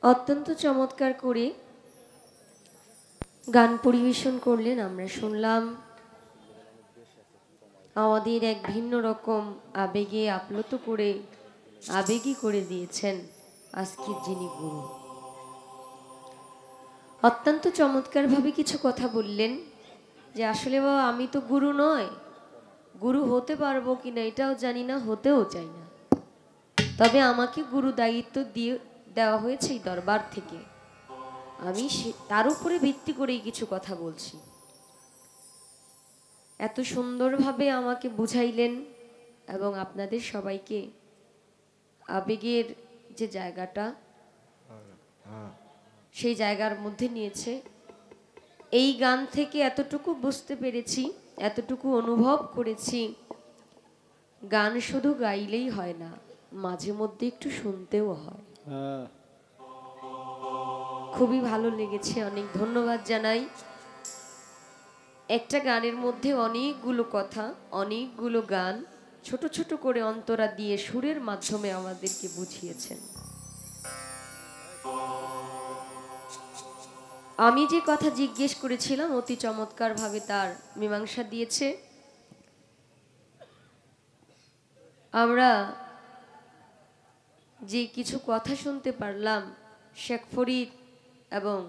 অত্যন্ত চমৎকার করে গান পরিবেশন করলেন। আমরা শুনলাম আমাদের এক ভিন্ন রকম আবেগে আপ্লুত করে আবেগী করে দিয়েছেন আজকের যিনি গুরু। অত্যন্ত চমৎকারভাবে কিছু কথা বললেন যে আসলে বাবা আমি তো গুরু নয়, গুরু হতে পারবো কিনা এটাও জানি না, হতেও চাই না, তবে আমাকে গুরু দায়িত্ব দিয়ে দেওয়া হয়েছে এই দরবার থেকে। আমি তার উপরে ভিত্তি করেই কিছু কথা বলছি। এত সুন্দরভাবে আমাকে বুঝাইলেন এবং আপনাদের সবাইকে আবেগের যে জায়গাটা সেই জায়গার মধ্যে নিয়েছে। এই গান থেকে এতটুকু বুঝতে পেরেছি, এতটুকু অনুভব করেছি, গান শুধু গাইলেই হয় না, মাঝে মধ্যে একটু শুনতেও হয়। খুবই ভালো লেগেছে, অনেক ধন্যবাদ জানাই। একটা গানের মধ্যে অনেকগুলো কথা, অনেকগুলো গান ছোট ছোট করে অন্তরা দিয়ে সুরের মাধ্যমে আমাদেরকে বুঝিয়েছেন। আমি যে কথা জিজ্ঞেস করেছিলাম অতি চমৎকার ভাবে তার মীমাংসা দিয়েছে। আমরা যে কিছু কথা শুনতে পারলাম শেখ ফরিদ এবং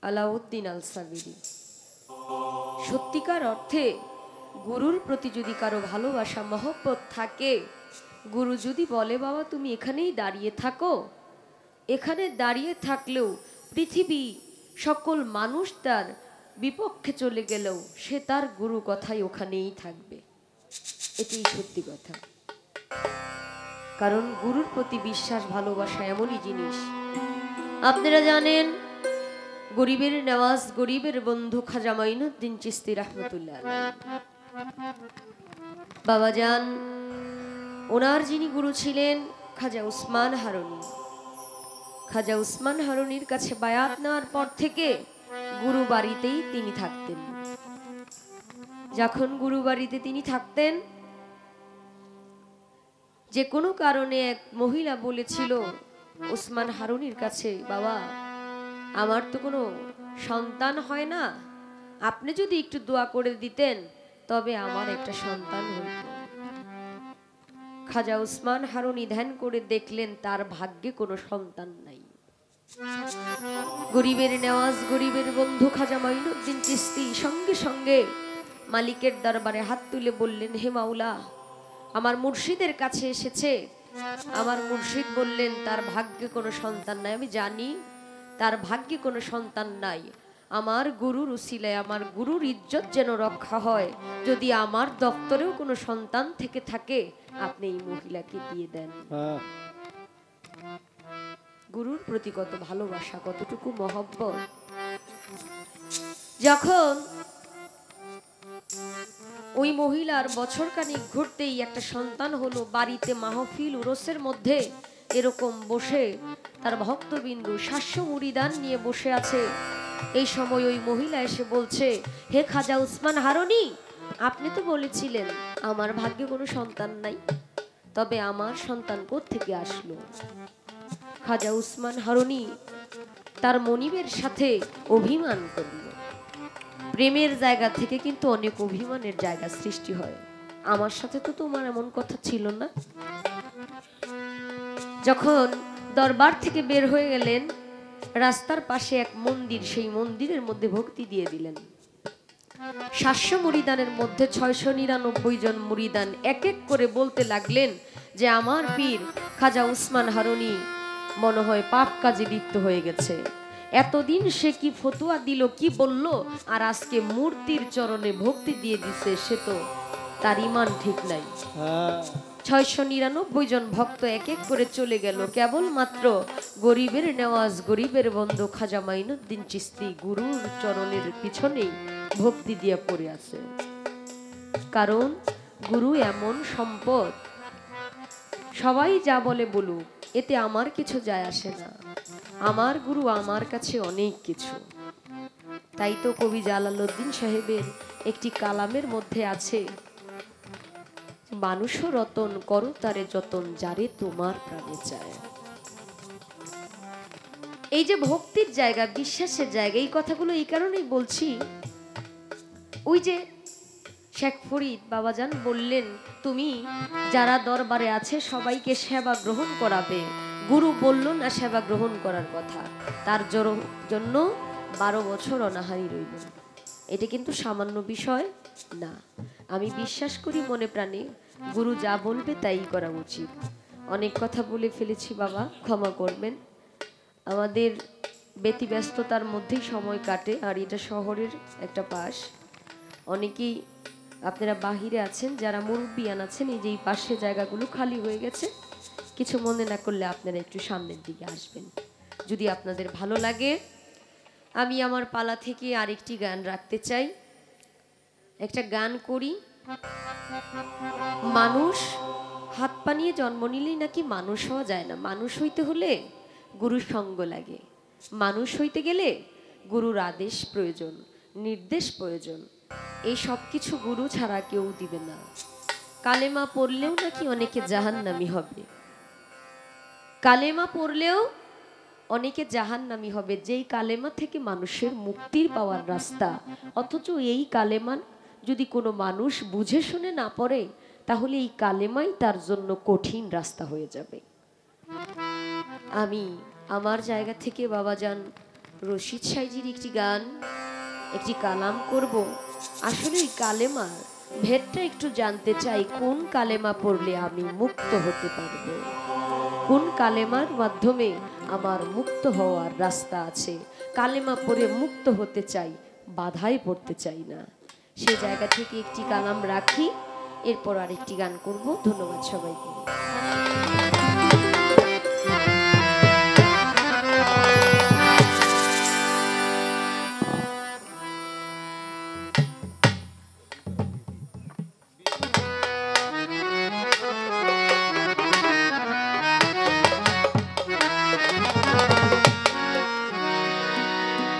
আলাউদ্দিন আল সাবিরি, সত্যিকার অর্থে গুরুর প্রতি যদি কারো ভালোবাসা মহব্বত থাকে, গুরু যদি বলে বাবা তুমি এখানেই দাঁড়িয়ে থাকো, এখানে দাঁড়িয়ে থাকলেও পৃথিবী সকল মানুষ তার বিপক্ষে চলে গেলেও সে তার গুরু কথাই ওখানেই থাকবে। এটাই সত্যি কথা। কারণ গুরুর প্রতি বিশ্বাস ভালোবাসা এমনই জিনিস। আপনারা জানেন গরিবের নেওয়াজ, গরিবের বন্ধু খাজা মাইনুদ্দিন চিশতি রহমতুল্লাহ বাবাজান, ওনার যিনি গুরু ছিলেন খাজা উসমান হারুনি। খাজা উসমান হারুনির কাছে বায়াত নেওয়ার পর থেকে গুরু বাড়িতেই তিনি থাকতেন। যখন গুরু বাড়িতে তিনি থাকতেন, যে কোনো কারণে এক মহিলা বলেছিল উসমান হারুনির কাছে, বাবা আমার তো কোনো সন্তান হয় না, আপনি যদি একটু দোয়া করে দিতেন তবে আমার একটা সন্তান হইত। খাজা উসমান হারুনি ধ্যান করে দেখলেন তার ভাগ্যে কোনো সন্তান নাই। গরিবের নেওয়াজ, গরিবের বন্ধু খাজা মাইনুদ্দিন চিশতি সঙ্গে সঙ্গে মালিকের দরবারে হাত তুলে বললেন, হে মাওলা, আমার মুর্শিদের কাছে এসেছে। আমার মুর্শিদ বললেন তার ভাগ্যে কোনো সন্তান নাই। আমি জানি তার ভাগ্যে কোনো সন্তান নাই। আমার গুরুর উসিলায় আমার গুরুর ইজ্জত যেন রক্ষা হয়, যদি আমার দপ্তরেও কোনো সন্তান থেকে থাকে আপনি এই মহিলাকে দিয়ে দেন। গুরুর প্রতি কত ভালোবাসা, কতটুকু মহব্বত। যখন ওই মহিলার বছর খানিক ঘুরতেই একটা সন্তান হলো, বাড়িতে মাহফিল উরসের মধ্যে এরকম বসে তার ভক্তবিন্দু 700 মুরিদান নিয়ে বসে আছে। এই সময় ওই মহিলা এসে বলছে, হে খাজা উসমান হারুনি, আপনি তো বলেছিলেন আমার ভাগ্যে কোনো সন্তান নাই, তবে আমার সন্তান কোত্থেকে আসলো? খাজা উসমান হারুনি তার মনিবের সাথে অভিমান করল। প্রেমের জায়গা থেকে কিন্তু অনেক অভিমানের জায়গা সৃষ্টি হয়। আমার সাথে তো তোমার এমন কথা ছিল না। যখন দরবার থেকে বের হয়ে গেলেন, রাস্তার পাশে এক মন্দির, সেই মন্দিরের মধ্যে ভক্তি দিয়ে দিলেন। 700 মুরিদানের মধ্যে 699 জন মুরিদান এক এক করে বলতে লাগলেন যে আমার পীর খাজা উসমান হারুনি মনে হয় পাপ কাজে লিপ্ত হয়ে গেছে। এতদিন সে কি ফতুয়া দিল, কি বলল, আর আজকে মূর্তির চরণে ভক্তি দিয়ে দিছে, সে তো তার ঈমান ঠিক নাই। 699 জন ভক্ত এক এক করে চলে গেল। কেবলমাত্র গরিবের নেওয়াজ, গরিবের বন্ধু খাজা মাইনুদ্দিন চিশতি গুরুর চরণের পিছনেই ভক্তি দিয়ে পড়ে আছে। কারণ গুরু এমন সম্পদ, সবাই যা বলে বলুক, এতে আমার কিছু যায় আসে না। আমার গুরু আমার কাছে অনেক কিছু। তাই তো কবি জালালউদ্দিন সাহেবের একটি কালামের মধ্যে আছে, মানুষ রতন করো তারে যতন, যারে তোমার প্রাণে চায়। এই যে ভক্তির জায়গা, বিশ্বাসের জায়গা, এই কথাগুলো এই কারণেই বলছি, ওই যে শেখ ফরিদ বাবাজান বললেন তুমি যারা দরবারে আছে সবাইকে সেবা গ্রহণ করাবে, গুরু বলল না সেবা গ্রহণ করার কথা, তার জন্য 12 বছর অনাহারি রইল। এটা কিন্তু সামান্য বিষয় না। আমি বিশ্বাস করি মনে প্রাণে গুরু যা বলবে তাই করা উচিত। অনেক কথা বলে ফেলেছি বাবা, ক্ষমা করবেন। আমাদের ব্যতিব্যস্ততার মধ্যেই সময় কাটে, আর এটা শহরের একটা পাশ। অনেকেই আপনারা বাহিরে আছেন, যারা মুরব্বিয়ান আছেন, এই যে এই পাশে জায়গাগুলো খালি হয়ে গেছে, কিছু মনে না করলে আপনারা একটু সামনের দিকে আসবেন যদি আপনাদের ভালো লাগে। আমি আমার পালা থেকে আরেকটি গান রাখতে চাই, একটা গান করি। মানুষ হাত পা নিয়ে জন্ম নিলেই নাকি মানুষ হওয়া যায় না, মানুষ হইতে হলে গুরুর সঙ্গ লাগে, মানুষ হইতে গেলে গুরুর আদেশ প্রয়োজন, নির্দেশ প্রয়োজন। এই সব কিছু গুরু ছাড়া কেউ দিবে না। কালেমা পড়লেও নাকি অনেকে জাহান্নামী হবে, কালেমা পড়লেও অনেকে জাহান্নামী হবে, যেই কালেমা থেকে মানুষের মুক্তির পাওয়ার রাস্তা। অথচ এই কালেমা যদি কোনো মানুষ বুঝে শুনে না পড়ে, তাহলে এই কালেমাই তার জন্য কঠিন রাস্তা হয়ে যাবে। আমি আমার জায়গা থেকে বাবাজান রশিদ সাইজির একটি গান, একটি কালাম করব। আসলে এই কালেমার ভেদটা একটু জানতে চাই, কোন কালেমা পড়লে আমি মুক্ত হতে পারবো, কোন কালেমার মাধ্যমে আমার মুক্ত হওয়ার রাস্তা আছে। কালেমা পড়ে মুক্ত হতে চাই, বাধায় পড়তে চাই না। সে জায়গা থেকে একটি কালাম রাখি, এরপর আরেকটি গান করব। ধন্যবাদ সবাইকে।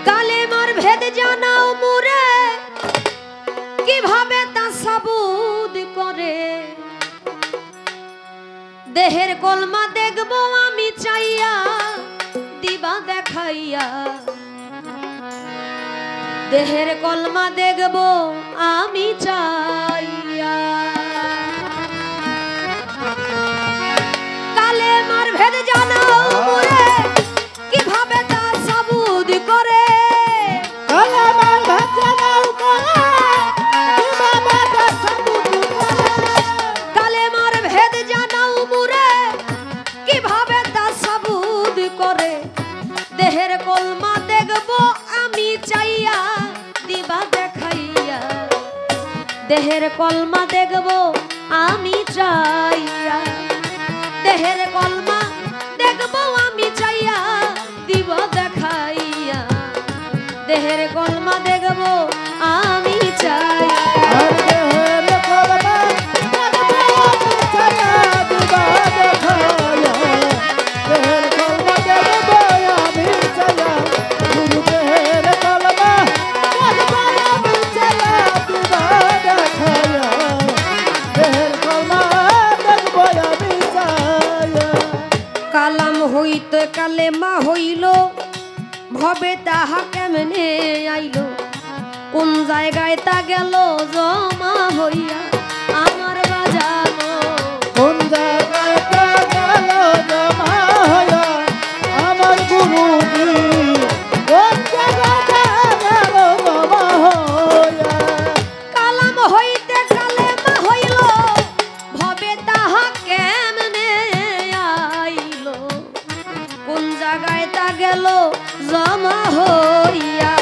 কালেমার ভেদ জানাও মুরে, কিভাবে তা সাবুদ করে, দেহের কলমা দেখবো আমি চাইয়া, দিবা দেখাইয়া। দেহের কলমা দেখবো আমি চাইয়া, কালেমার ভেদ জানাও মুরে, কিভাবে তা সাবুদ করে, কালেমার ভেদ জানাও মুরে, কিভাবে তা সাবুদ করে, কালেমার ভেদ জানাও মুরে, কিভাবে তা সাবুদ করে। দেহের কলমা দেখবো আমি চাইয়া, দিবা দেখাইয়া। দেহের কলমা দেখবো আমি চাইয়া, দেহের কলমা দেখবো আমি চাইয়া, দিব দেখাইয়া। দেহের কলমা দেখবো আমি চাইয়া, দেহের কলমা দেখবো আমি চাইয়া, দিবা দেখাইয়া। দেহের কলমা দেখবো আমি চাইয়া, গুরু দেহের কলমা দেখবো আমি চাইয়া, দিবা দেখাইয়া। দেহের কলমা দেখবো আমি চাইয়া। কালাম হইতে কালেমা হইল, ভবে তাহা কেমনে আইল, কোন জায়গায় তা গেল জমা হইয়া আমার বাজানো। কোন জায়গায় তা গেল জমা হইয়া আমার গুরুজি, কোন জায়গায় তা গেল জমা হইয়া। কালাম হইতে কালেমা হইল, ভবে তাহা কেমনে আইল, কোন জায়গায় তা গেল জমা হইয়া।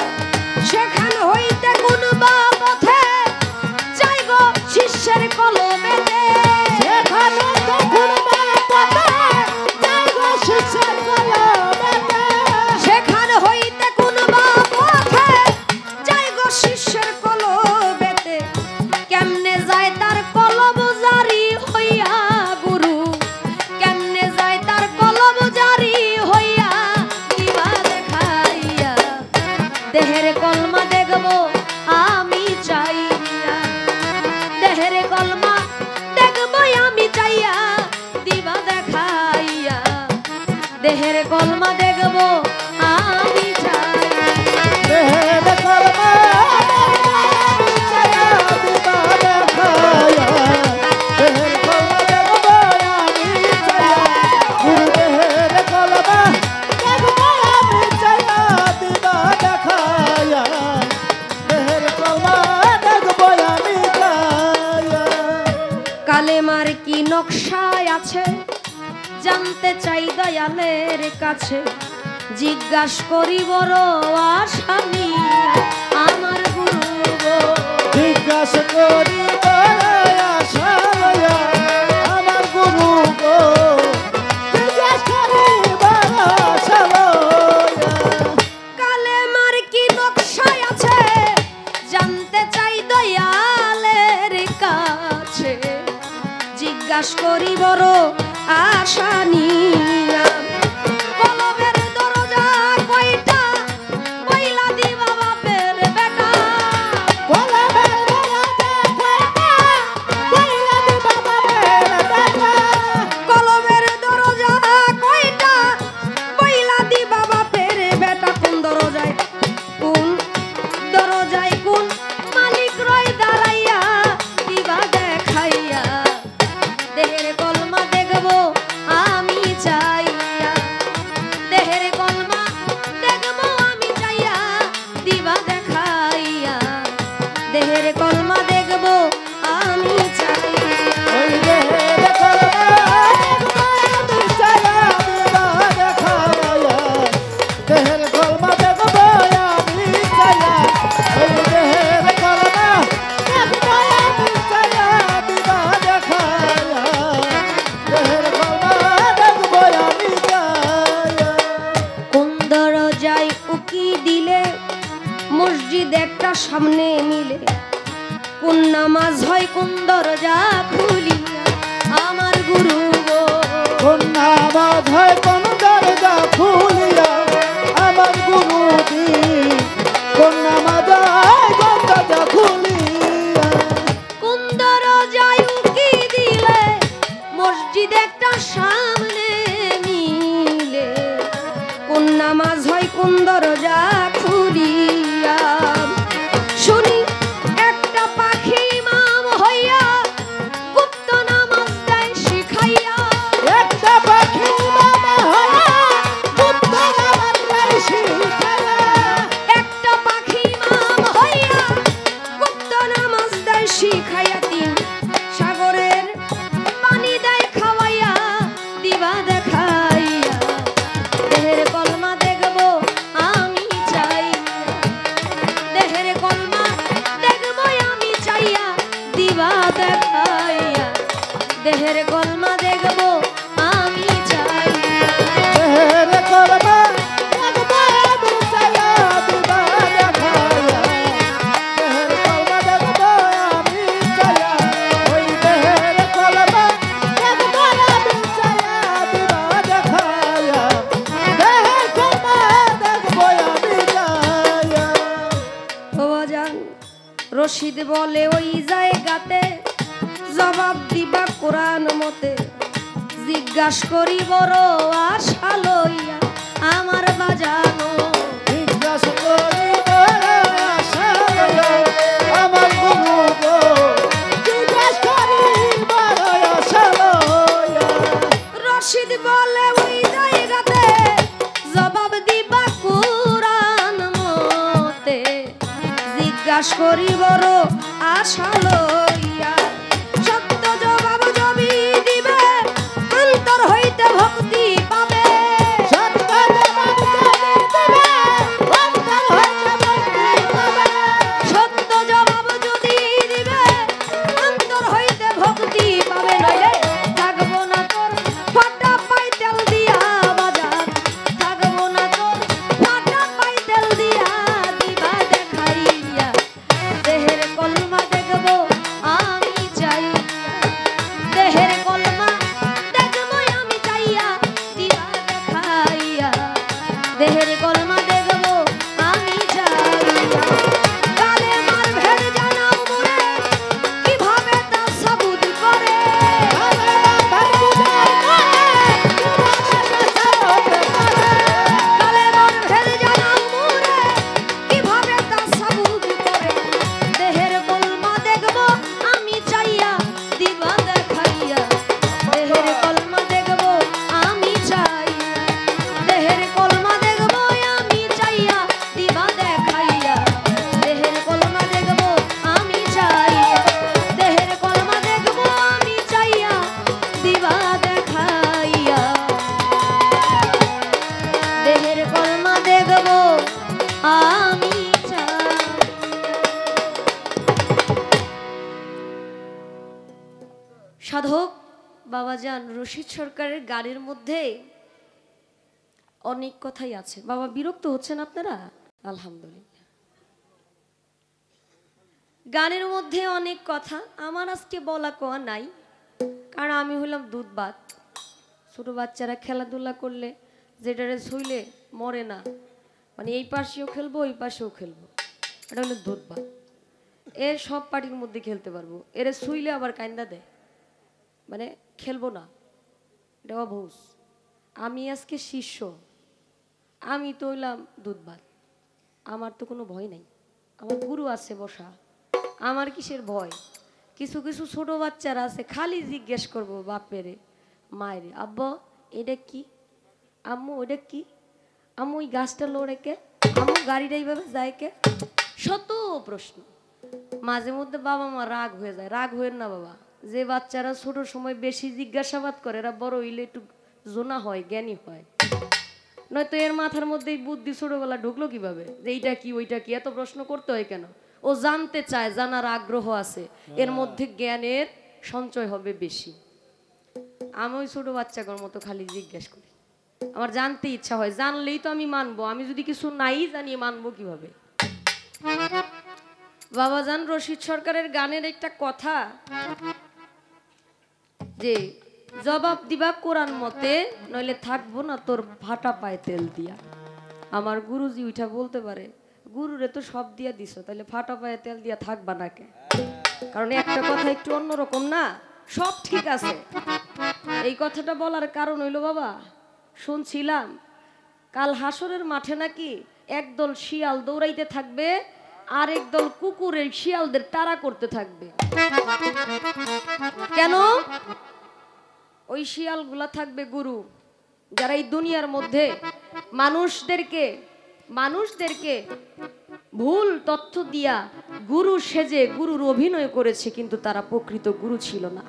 সেখান হইতে কোন বা পথে যাই গো শিষ্যের কলমেতে, সেখানে তখন বা পথে যাই গো শিষ্যের কলমেতে। সেখান হইতে কোন বা পথে যাই গো শিষ্যের কলমেতে। কেমনে যায় তার কলম জারি হইয়া গুরু, কেমনে যায় তার কলম জারি হইয়া, দিবা দেখাইয়া। দেহের কলমা দেখব আমি চাই দেহের কলমা আমি চাইয়া দিবা দেখাইয়া দেহের কলমা দেখব আমি চাইয়া গুরু দেহের কলমা দেখব আমি চাইয়া দিবা দেখাইয়া দেহের কলমা দেখব আমি চাইয়া কালেমার কি নকশায় আছে জানতে চাই দয়ালের কাছে জিজ্ঞাস করি বড় আসামি আমার গুরু গো জিজ্ঞাসা করি আশায়া আমার গুরু গো জিজ্ঞাসা করি আশায়া কালেমার কি নকশায় আছে জানতে চাই দয়ালের কাছে জিজ্ঞাস করি বড় আশা নিয়া কলমের দরজা কয়টা বইলা দিবা বাপের বেটা কলমের দরজা কয়টা বইলা দিবা বাপের বেটা কলমের দরজা কয়টা বইলা দিবা বাপের বেটা কোন দরজায় কোন মালিক রয় দাঁড়াইয়া দিবা দেখাইয়া দেহের কলমা দেখব আমি চাইয়া দেহের কলমা দেখব আমি চাইয়া দিবা দেখাইয়া দেহের কলমা দেখব আমি চাইয়া ওই দেহের কলমা আমি চাইয়া দিবা দেখাইয়া দেহের কলমা দেখব আমি চাইয়া ওই দেহের কলমা দেখব আমি চাইয়া দিবা দেখাইয়া দেহের কলমা দেখব আমি চাইয়া কোন দরজায় উকি দিলে মসজিদ একটা সামনে মিলে কোন নামাজ হয় কোন দরজা খুলিয়া আমার গুরু গো কোন নামাজ হয় কোন দরজা খুলিয়া আমার গুরু দি কোন নামাজ হয় কোন দরজা খুলিয়া কোন দরজায় উকি দিলে মসজিদ একটা সামনে মিলে কোন নামাজ হয় কোন দরজা খুলিয়া শুনি একটা পাখি ইমাম হইয়া গুপ্ত নামাজ দেয় শিখাইয়া একটা পাখি মামা হয় গুপ্ত নামাজ দেয় শিখাইয়া একটা পাখি ইমাম হইয়া গুপ্ত নামাজ দেয় শিখাইয়া তিন সাগরের পানি দেয় খাওয়াইয়া দিবা দেখাইয়া দেহের কলমা দেখব আমি চাই দেহের কলমা দেখব আমি চাইয়া দিবা দেখাইয়া দেহের কলমা দেখব আমি চাইয়া দেহের কলমা দেখব আমি চাইয়া দিবা দেখাইয়া দেহের কলমা দেখব আমি চাইয়া ওই দেহের কলমা দেখব আমি চাইয়া দিবা দেখাইয়া দেহের কলমা দেখব আমি চাইয়া বাবাজান রশিদ বলে ওই জায়গাতে জবাব দিবা কোরআন মতে জিজ্ঞাস করি বড় আশা লইয়া আমার বাজানো জিজ্ঞাসা করি আশা লইয়া আমার গুরু গো জিজ্ঞাসা করি আশা লইয়া রশিদ বলে ওই জায়গাতে জবাব দিবা কোরআন মতে জিজ্ঞাস করি বড় আশা লইয়া সত্য জবাব জবি দিবে অন্তর হইতে ভক্তি পাবে সত্য জবাব যদি দিবে অন্তর হইতে ভক্তি পাবে সত্য জবাব যদি দিবে অন্তর হইতে ভক্তি পাবে নইলে থাকবো না তোর ফাটা পাই তেল দিয়া বাজার থাকবো না তোর ফাটা পাই তেল দিয়া দিবা দেখাইয়া দেহের কলমা দেখবো আমি চাই দেহের কলমা দেখবো আমি চাইয়া দিবা দেখাইয়া দেহের কলমা দেখবো আমি চাইয়া কালেমার ভেদ জানাও মোরে কিভাবে তা সাবুত করে আমার বাবার বুঝাই করে যান রশিদ সরকারের গানের মধ্যে অনেক কথাই আছে। বাবা বিরক্ত হচ্ছেন আপনারা? আলহামদুলিল্লাহ, গানের মধ্যে অনেক কথা আমার আজকে বলা কোয়া নাই, কারণ আমি হলাম দুধবাত। ছোট বাচ্চারা খেলাধুলা করলে যেটারে ছুইলে মরে না, মানে এই পাশেও খেলবো ওই পাশেও খেলবো, এটা হলো দুধবাত। এর সব পার্টির মধ্যে খেলতে পারবো, এরে ছুইলে আবার কান্দা দেয়, মানে খেলবো না, এটা অভুস। আমি আজকে শিষ্য, আমি তো হইলাম দুধবাত, আমার তো কোনো ভয় নাই, আমার গুরু আছে বসা, আমার কিসের ভয়? কিছু কিছু ছোট বাচ্চারা আছে খালি জিজ্ঞেস করবো বাপেরে মায়েরে, আব্বা এটা কি, আম্মু ওটা কি, আম্মু ওই গাছটা লড়ে কে, আম্মু গাড়িটা এইভাবে যায় কে, শত প্রশ্ন। মাঝে মধ্যে বাবা মা রাগ হয়ে যায়। রাগ হয়ে না বাবা, যে বাচ্চারা ছোট সময় বেশি জিজ্ঞাসাবাদ করে এরা বড় হইলে একটু জোনা হয়, জ্ঞানী হয়। নয়তো এর মাথার মধ্যে এই বুদ্ধি ছোটবেলা ঢুকলো কিভাবে যে এইটা কি ওইটা কি, এত প্রশ্ন করতে হয় কেন? ও জানতে চায়, জানার আগ্রহ আছে, এর মধ্যে জ্ঞানের সঞ্চয় হবে বেশি। আমি ওই ছোট বাচ্চাগুলোর মতো খালি জিজ্ঞেস করি, আমার জানতে ইচ্ছা হয়, জানলেই তো আমি মানবো, আমি যদি কিছু নাই জানি মানবো কিভাবে? বাবাজান রশিদ সরকারের গানের একটা কথা যে জবাব দিবা কোরআন মতে, নইলে থাকবো না তোর ফাটা পায়ে তেল দিয়া। আমার গুরুজি উঠা বলতে পারে, গুরুরে তো সব দিয়া দিছো, তাহলে ফাটা পায়ে তেল দিয়া থাকবা না কে? কারণ একটা কথা একটু অন্যরকম না, সব ঠিক আছে। এই কথাটা বলার কারণ হইলো বাবা, শুনছিলাম কাল হাসরের মাঠে নাকি একদল শিয়াল দৌড়াইতে থাকবে, আর একদল কুকুরের শিয়ালদের তাড়া করতে থাকবে। কেন? ওই শিয়ালগুলা থাকবে গুরু, যারা এই দুনিয়ার মধ্যে মানুষদেরকে ভুল তথ্য দিয়া গুরু সেজে গুরুর অভিনয় করেছে, কিন্তু তারা প্রকৃত গুরু ছিল না,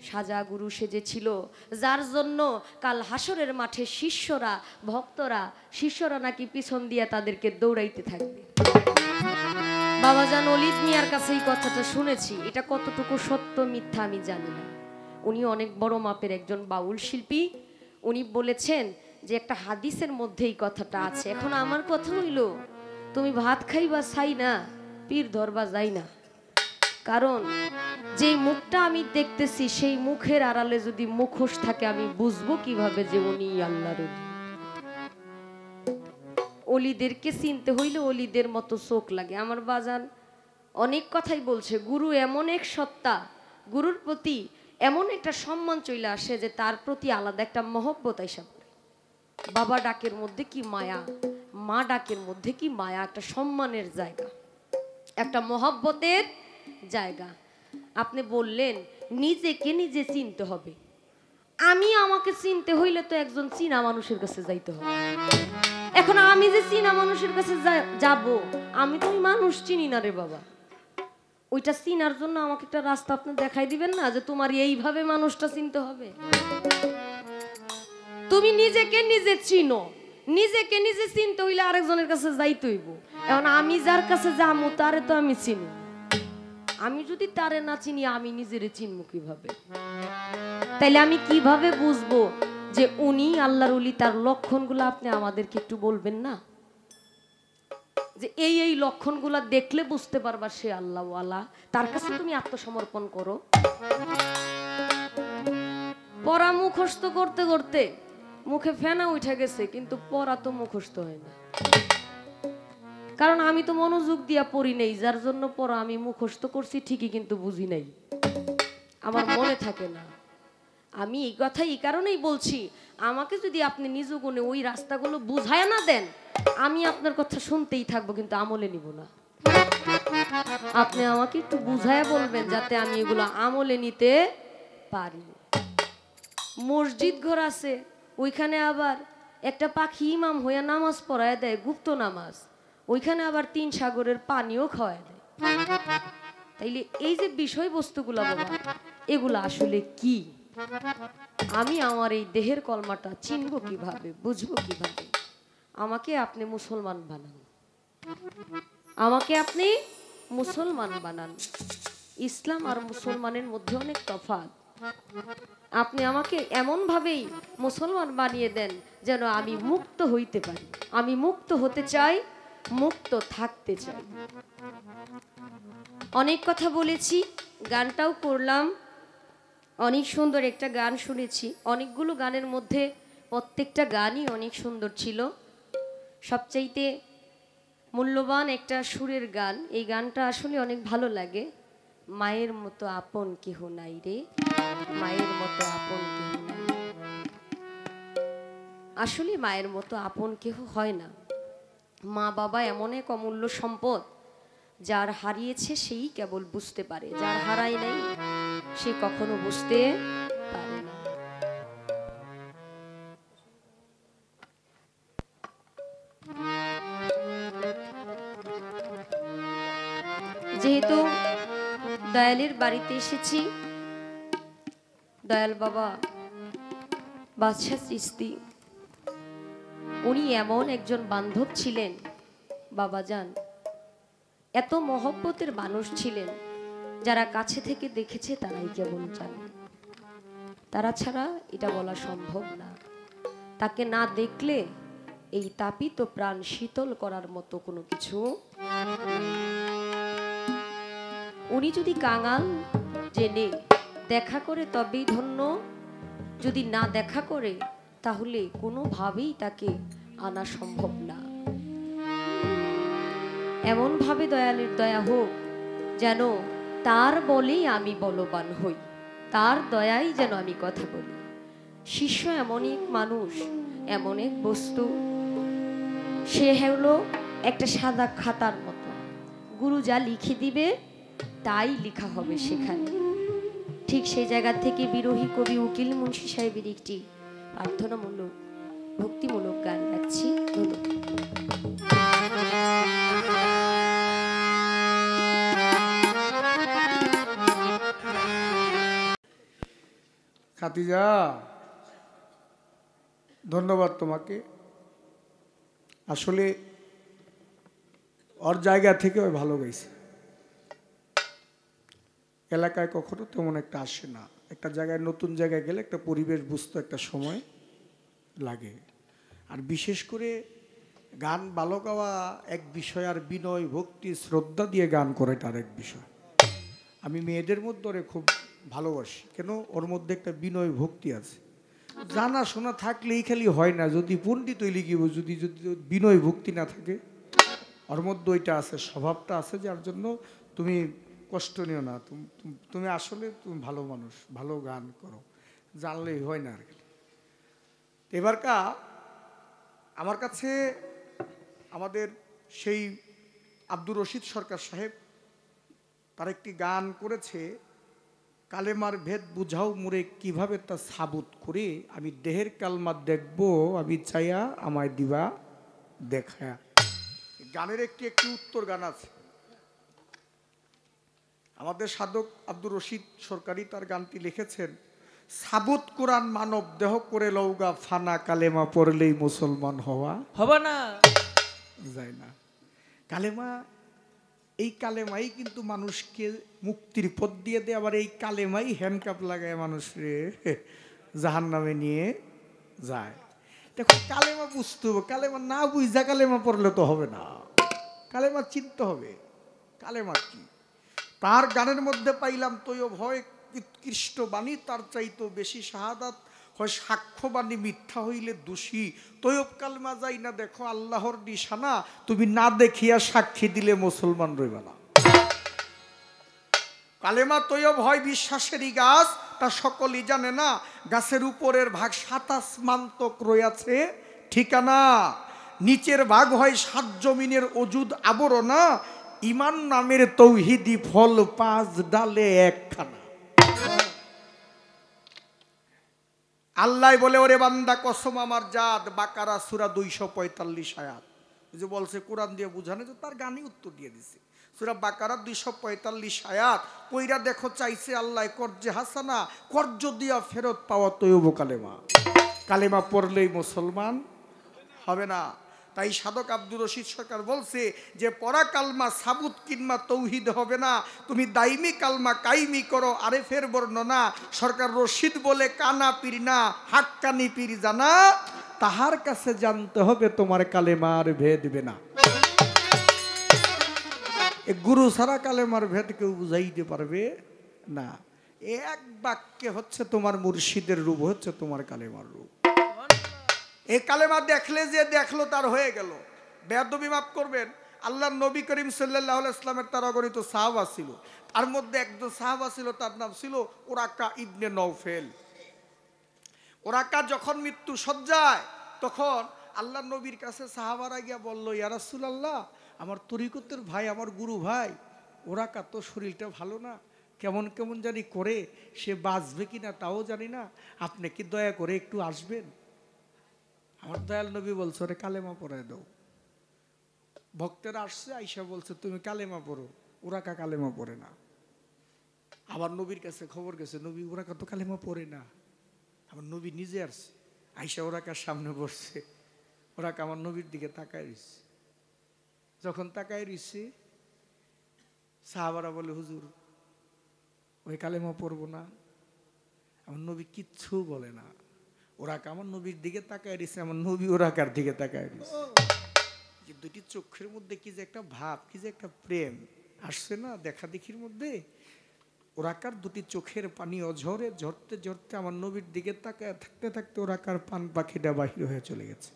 সাজা গুরু সেজেছিল। যার জন্য কাল হাসরের মাঠে শিষ্যরা নাকি পিছন দিয়া তাদেরকে দৌড়াইতে থাকবে। বাবাজান অলিদ মিয়ার কাছে এই কথাটা শুনেছি, এটা কতটুকু সত্য মিথ্যা আমি জানি না। উনি অনেক বড় মাপের একজন বাউল শিল্পী, উনি বলেছেন যে একটা হাদিসের মধ্যে এই কথাটা আছে। এখন আমার কথা হইল, তুমি ভাত খাইবা চাই না, পীর ধরবা যাই না। কারণ যে মুখটা আমি দেখতেছি সেই মুখের আড়ালে যদি মুখোশ থাকে, আমি বুঝবো কিভাবে যে উনি আল্লাহর ওলি? অলিদেরকে চিনতে হইলে অলিদের মতো চোখ লাগে। আমার বাজান অনেক কথাই বলছে, গুরু এমন এক সত্তা, গুরুর প্রতি এমন একটা সম্মান চলে আসে যে তার প্রতি আলাদা একটা মহব্বত আইসা পড়ে। বাবা ডাকের মধ্যে কি মায়া, মা ডাকের মধ্যে কি মায়া, একটা সম্মানের জায়গা, একটা মহব্বতের জায়গা। আপনি বললেন নিজেকে নিজে চিনতে হবে, আমাকে চিনতে হইলে তো একজন চীনা মানুষের কাছে যাইতে হবে। এখন আমি যে চীনা মানুষের কাছে যাব, আমি তো ওই মানুষ চিনি না রে বাবা। ওইটা চিনার জন্য আমাকে একটা রাস্তা আপনি দেখাই দিবেন না, যে তোমার এইভাবে মানুষটা চিনতে হবে। তুমি নিজেকে নিজে চিনো, নিজেকে নিজে চিনতে হইলে আরেকজনের কাছে যাইতে হইব। এখন আমি যার কাছে যাবো তারে তো আমি চিনি, আমি যদি তারে না চিনি আমি নিজেরে চিনবো কিভাবে? তাইলে আমি কিভাবে বুঝবো যে উনি আল্লাহর ওলি? তার লক্ষণগুলো আপনি আমাদেরকে একটু বলবেন না, যে এই লক্ষণগুলা দেখলে বুঝতে পারবা সে আল্লাহওয়ালা, তার কাছে তুমি আত্মসমর্পণ করো। পড়া মুখস্থ করতে করতে মুখে ফেনা উঠে গেছে, কিন্তু পড়া তো মুখস্থ হয় না, কারণ আমি তো মনোযোগ দিয়া পড়ি নাই। যার জন্য পড়া আমি মুখস্থ করছি ঠিকই, কিন্তু বুঝি নাই, আমার মনে থাকে না। আমি এই কথা এই কারণেই বলছি, আমাকে যদি আপনি নিজ গুণে ওই রাস্তাগুলো বুঝায় না দেন, আমি আপনার কথা শুনতেই থাকবো, কিন্তু আমলে নিব না। আপনি আমাকে একটু বুঝায় বলবেন যাতে আমি এগুলো আমলে নিতে পারি। মসজিদ ঘর আছে, ওইখানে আবার একটা পাখি ইমাম হইয়া নামাজ পড়ায় দেয়, গুপ্ত নামাজ, ওইখানে আবার 3 সাগরের পানিও খাওয়ায় দেয়। তাইলে এই যে বিষয়বস্তুগুলো বাবা, এগুলো আসলে কি? আমি আমার এই দেহের কলমাটা চিনবো কিভাবে, বুঝবো কিভাবে? আমাকে আপনি মুসলমান বানান, আমাকে আপনি মুসলমান বানান। ইসলাম আর মুসলমানের মধ্যে অনেক তফাৎ। আপনি আমাকে এমনভাবেই মুসলমান বানিয়ে দেন যেন আমি মুক্ত হইতে পারি। আমি মুক্ত হতে চাই, মুক্ত থাকতে চাই। অনেক কথা বলেছি, গানটাও করলাম, অনেক সুন্দর একটা গান শুনেছি। অনেকগুলো গানের মধ্যে প্রত্যেকটা গানই অনেক সুন্দর ছিল। সবচাইতে মূল্যবান একটা সুরের গান, এই গানটা আসলে অনেক ভালো লাগে। মায়ের মতো আপন কেহ নাই রে, মায়ের মতো আপন কেহ নাই। আসলে মায়ের মতো আপন কেহ হয় না। মা বাবা এমন এক অমূল্য সম্পদ, যার হারিয়েছে সেই কেবল বুঝতে পারে, যার হারায় নাই সে কখনো বুঝতে পারে না। যেহেতু দয়ালের বাড়িতে এসেছি, দয়াল বাবা বাদশাহ চিশতি উনি এমন একজন বান্ধব ছিলেন, বাবাজান এত মহব্বতের মানুষ ছিলেন, যারা কাছে থেকে দেখেছে তারাই কেবল জানে, তারা ছাড়া এটা বলা সম্ভব না। তাকে না দেখলে এই তাপিত প্রাণ শীতল করার মতো কোনো কিছু। উনি যদি কাঙাল জেনে দেখা করে তবেই ধন্য, যদি না দেখা করে তাহলে কোনোভাবেই তাকে আনা সম্ভব না। এমন ভাবে দয়ালের দয়া হোক যেন তার বলেই আমি বলবান হই, তার দয়াই যেন আমি কথা বলি। শিষ্য এমন এক মানুষ, এমন এক বস্তু, সে হলো একটা সাদা খাতার মতো, গুরু যা লিখে দিবে তাই লেখা হবে সেখানে। ঠিক সেই জায়গা থেকে বিরোহী কবি উকিল মুন্সি সাহেবের একটি প্রার্থনামূলক ভক্তিমূলক গান রাখছি। খাদিজা, ধন্যবাদ তোমাকে। আসলে ওর জায়গা থেকে ওই ভালো গাইছে। এলাকায় কখনো তেমন একটা আসে না। একটা জায়গায় নতুন জায়গায় গেলে একটা পরিবেশ বুঝতে একটা সময় লাগে। আর বিশেষ করে গান ভালো গাওয়া এক বিষয়, আর বিনয় ভক্তি শ্রদ্ধা দিয়ে গান করাটা আর এক বিষয়। আমি মেয়েদের মধ্যে ওরে খুব ভালোবাসি, কেন ওর মধ্যে একটা বিনয় ভক্তি আছে। জানা শোনা থাকলেই খালি হয় না, যদি পণ্ডিত হইলে কি, যদি যদি বিনয় ভক্তি না থাকে, ওর মধ্যে ওইটা আছে, স্বভাবটা আছে, যার জন্য তুমি কষ্ট নিও না। তুমি আসলে তুমি ভালো মানুষ, ভালো গান করো, জানলেই হয় না আর কি। এবারকা আমার কাছে আমাদের সেই আব্দুর রশিদ সরকার সাহেব তার একটি গান করেছে, কালেমার ভেদ বুঝাও মুরে কিভাবে তা সাবুত করে, আমি দেহের কালমা দেখব আমি চাইয়া আমায় দিবা দেখা। গানের একটি উত্তর গান আছে। আমাদের সাধক আব্দুর রশিদ সরকারি তার গানটি লিখেছেন, সাবুত কোরআন মানব দেহ করে লৌগা ফানা, কালেমা পড়লেই মুসলমান হওয়া হবে না, যায় না। কালেমা, এই কালেমাই কিন্তু মানুষকে মুক্তির পথ দিয়ে দেয়। আবার এই কালেমাই হ্যান্ডকাপ লাগায় মানুষরে জাহান্নামে নিয়ে যায়। দেখো, কালেমা বুঝতে হবে, কালেমা না বুঝা কালেমা পড়লে তো হবে না। কালেমা চিনতে হবে কালেমা কি। তার গানের মধ্যে পাইলাম, তৈয় ভয় উৎকৃষ্ট বাণী, তার চাইতো বেশি শাহাদাত হয় সাক্ষ্যবাণী, মিথ্যা হইলে দোষী। তৈয়ব কালেমা যাই না দেখো আল্লাহর নিশানা, তুমি না দেখিয়া সাক্ষী দিলে মুসলমান রইবা না। কালেমা তৈয়ব হয় বিশ্বাসেরই গাছ, তা সকলই জানে না। গাছের উপরের ভাগ 27 মান্তক রয়েছে ঠিকানা, নিচের ভাগ হয় 7 জমিনের অজুদ আবরণা। ইমান নামের তৌহিদি ফল 5 ডালে একখানা। আল্লাহ বলে, ওরে বান্দা কসম আমার জাত, বাকারা সূরা 245 আয়াত। যে বলছে কোরআন দিয়ে বুঝানো, যে তার গানই উত্তর দিয়ে দিছে। সূরা বাকারা 245 আয়াত কইরা দেখো, চাইছে আল্লাহ কর্জে হাসানা, কর্জ দিয়া ফেরত পাওয়া তৈয়ব কালেমা। কালেমা পড়লেই মুসলমান হবে না। তাই সাধক আব্দুর রশিদ সরকার বলছে যে পরা কালমা সাবুত কিংবা তৌহিদ হবে না, তুমি দাইমি কালমা কাইমি করো আরেফের বর্ণনা। সরকার রশিদ বলে কানা পীর না হাক্কানি পীর জানা, তাহার কাছে জানতে হবে তোমার কালেমার ভেদ না। এ গুরু ছাড়া কালেমার ভেদ কেউ বুঝাইতে পারবে না। এক বাক্যে হচ্ছে তোমার মুর্শিদের রূপ, হচ্ছে তোমার কালেমার রূপ। এই কালেমা দেখলে যে দেখলো তার হয়ে গেল। বেয়াদবি মাফ করবেন, আল্লাহ নবী করিম সাল্লাল্লাহু আলাইহি ওয়াসাল্লামের 13 গণিত সাহাবা ছিল, তার মধ্যে একজন সাহাবা ছিল তার নাম ছিল ওরাকা ইবনে নওফেল। ওরাকা যখন মৃত্যু সজ্জায় তখন আল্লাহ নবীর কাছে সাহাবারা গিয়া বলল, ইয়া রাসূলুল্লাহ, আমার তরিকতের ভাই, আমার গুরু ভাই ওরাকা তো শরীরটা ভালো না, কেমন কেমন জানি করে, সে বাঁচবে কিনা তাও জানি না, আপনি কি দয়া করে একটু আসবেন? আমার দয়াল নবী বলছে, ওরে কালেমা পড়ায় দাও। ভক্তেরা আসছে, আইসা বলছে তুমি কালেমা পড়ো। ওরাকা কালেমা পড়ে না। আবার নবীর কাছে খবর গেছে, নবী ওরাকা তো কালেমা পড়ে না। আমার নবী নিজে আসছে, আইসা ওরাকার সামনে বসছে। ওরাকা আমার নবীর দিকে তাকায় রইছে। যখন তাকায় রইছে, সাহাবারা বলে, হুজুর ওই কালেমা পড়বো না। আমার নবী কিচ্ছু বলে না। ওরাকা আমার নবীর দিকে তাকায় রইছে, আমার নবী ওরাকার দিকে তাকায় রইছে। যে দুটি চোখের মধ্যে কি যে একটা ভাব, কি যে একটা প্রেম আসছে না দেখা দেখির মধ্যে। ওরাকার দুটি চোখের পানি অঝরে ঝরতে ঝরতে আমার নবীর দিকে তাকায় থাকতে থাকতে ওরাকার পান পাখিটা বাহির হয়ে চলে গেছে।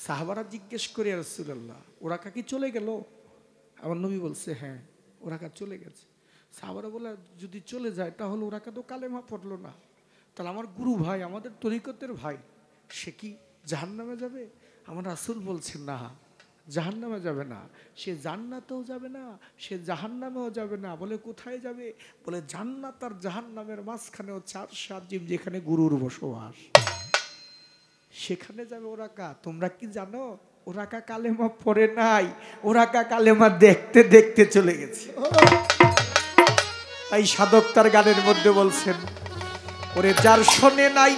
সাহাবারা জিজ্ঞেস করে, রাসূলুল্লাহ ওরাকা কি চলে গেল? আমার নবী বলছে, হ্যাঁ ওরাকা চলে গেছে। সাহাবারা বলে, যদি চলে যায় তাহলে ওরাকা তো কালেমা পড়লো না, তাহলে আমার গুরু ভাই, আমাদের তরিকতের ভাই, সে কি জাহান্নামে যাবে? আমার রাসূল বলছেন, না, জাহান্নামে যাবে না, সে জান্নাতেও যাবে না, সে জাহান্নামেও যাবে না। বলে কোথায় যাবে? বলে জান্নাত আর জাহান্নামের মাঝখানে হচ্ছে আরশ আজিম, যেখানে গুরুর বসবাস, সেখানে যাবে ওরাকা। তোমরা কি জানো ওরাকা কালেমা পড়ে নাই, ওরাকা কালেমা দেখতে দেখতে চলে গেছে। তাই সাধক তার গানের মধ্যে বলছেন, ওরে যার শোনে নাই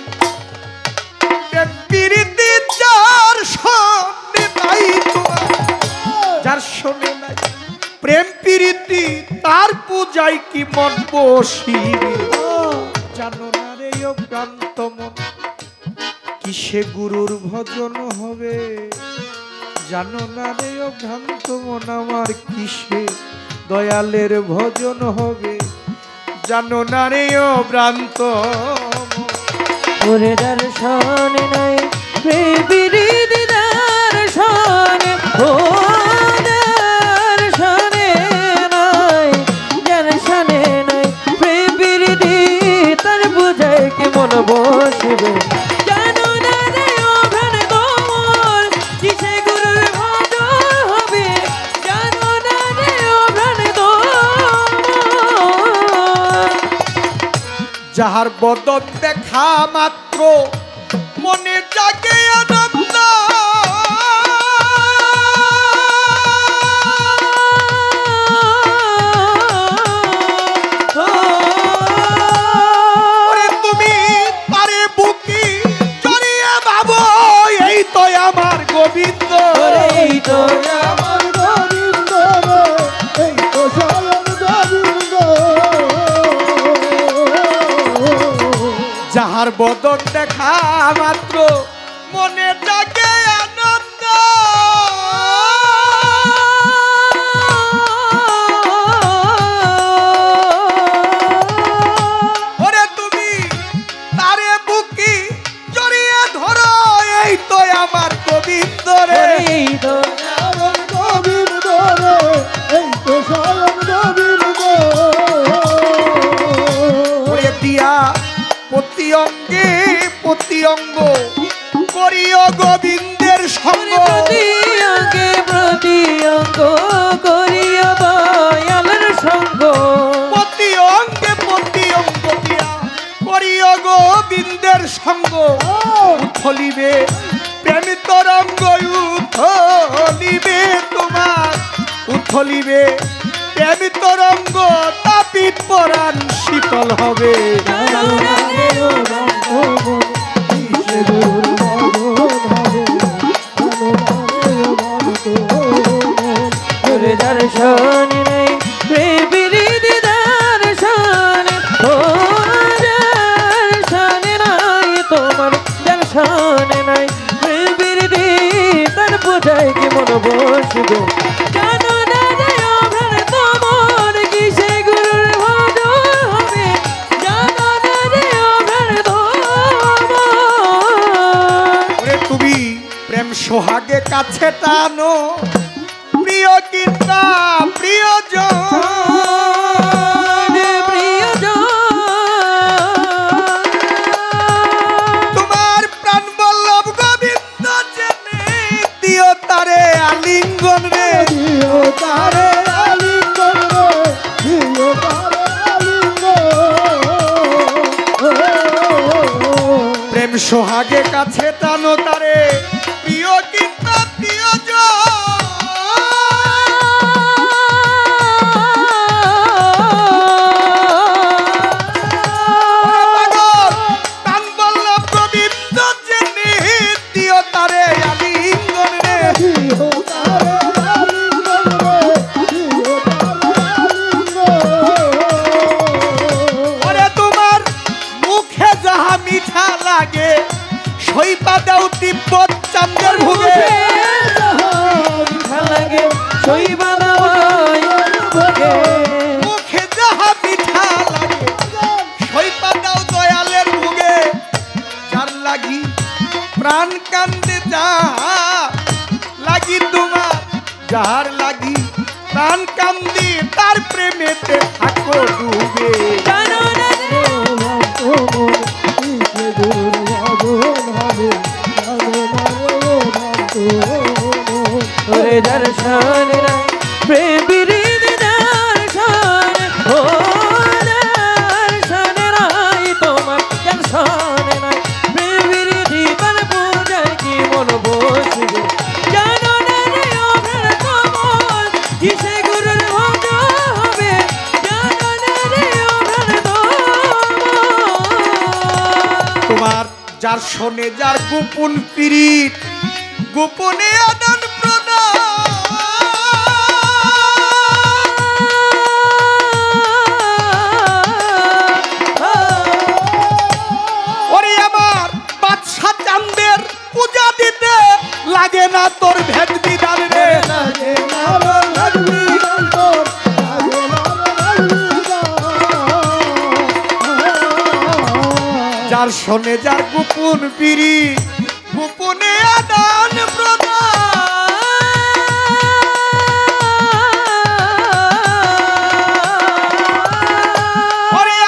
প্রীতি, যার শোনে নাই তোমার, যার শোনে নাই প্রেম প্রীতি, তার পূজায় কি মন বসিবে। জানো না রে ও প্রান্ত মন, কিসে গুরুর ভজন হবে। জানো না রে ও ভ্রান্ত মন আমার, কিসে দয়ালের ভজন হবে। জানো না রে ও ভ্রান্ত ওরে দর্শন নাই প্রেমিরি দর্শন, ও দর্শনে নাই, দর্শনে নাই প্রেমিরি, তার বুঝায় কি মন বসবে। জানো না রে ও ভ্রান্ত মন, কিসে গুরুর ভজন হবে। জানো না রে ও ভ্রান্ত মন, যাহার বদন দেখা মাত্র মনে জাগে আনন্দ। ওরে তুমি পারে বুকি জড়িয়ে ভাবো, এই তো আমার গোবিন্দ, এই তো আমার গোবিন্দ, এই তো স্বয়ং গোবিন্দ। যাহার বদন দেখা মাত্র মনে জাগে আনন্দ। ওরে তুমি তারে বুকি জড়িয়ে ধরো, এই তো আমার গোবিন্দ রে, এই তো আমার গোবিন্দ রে, এই তো স্বয়ং গোবিন্দ। ওরে দিয়া প্রতি অঙ্গে প্রতি অঙ্গ করিও গোবিন্দের সঙ্গ। প্রতি অঙ্গ করিয়া দয়ালের সঙ্গ। প্রতি অঙ্গে প্রতি অঙ্গ দিয়া করিও গোবিন্দের সঙ্গ। উথলিবে প্রেম তরঙ্গ, উথলিবে তোমার, উথলিবে প্রেম তরঙ্গ, তাপিত পরাণ শীতল হবে। সোহাগে কাছে টানো প্রিয় কিতা প্রিয়জন তোমার প্রাণ বল্লভ গোবিন্দ জেনে দিও তারে আলিঙ্গন রে দিও তারে আলিঙ্গন রে দিও তারে আলিঙ্গন প্রেম সোহাগে কাছে টানো তারে প্রিয় কিতা প্রিয়জন তিব্বত চাঁদের ভুগে মুখে যাহা মিঠা লাগে সইপা দাও দয়ালের ভুগে যার লাগি প্রাণ কান্দে যাহা লাগি তোমার যার লাগি প্রাণ কান্দি তার প্রেমেতে থাকো ডুবে दर्शन प्रेम दर्शन हो दर्शन राय তোমার দর্শন প্রেম জীবন পূজা কি মন বসবে জানো না রে ওর তোমার কিসে গুরুর ভক্ত হবে জানো না রে ওর তোমার যার শোনে যার গোপন পীড়িত গোপনে আদান প্রদান ওরে আমার বাদশা চাঁদের পূজা দিতে লাগে না তোর ভেদ বিধান রে লাগে না তোর ভেদ বিধান তোর লাগে না যার শোনে যার গোপন পীড়িত গোপনে আদান প্রদান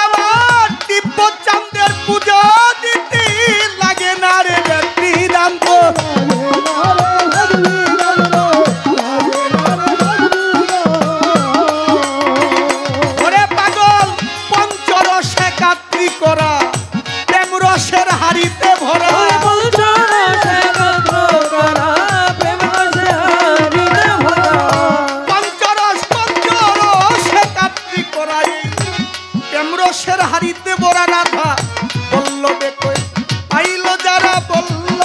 আমার তিব্বত চাঁদের পূজা দিতে লাগে না রে বিধান ওরে পাগল পঞ্চরসে কাত্রি করা প্রেম রসের হাড়িতে ভরা রসের হাড়িতে বড়া রাধা বলল বেকই পাইল যারা বলল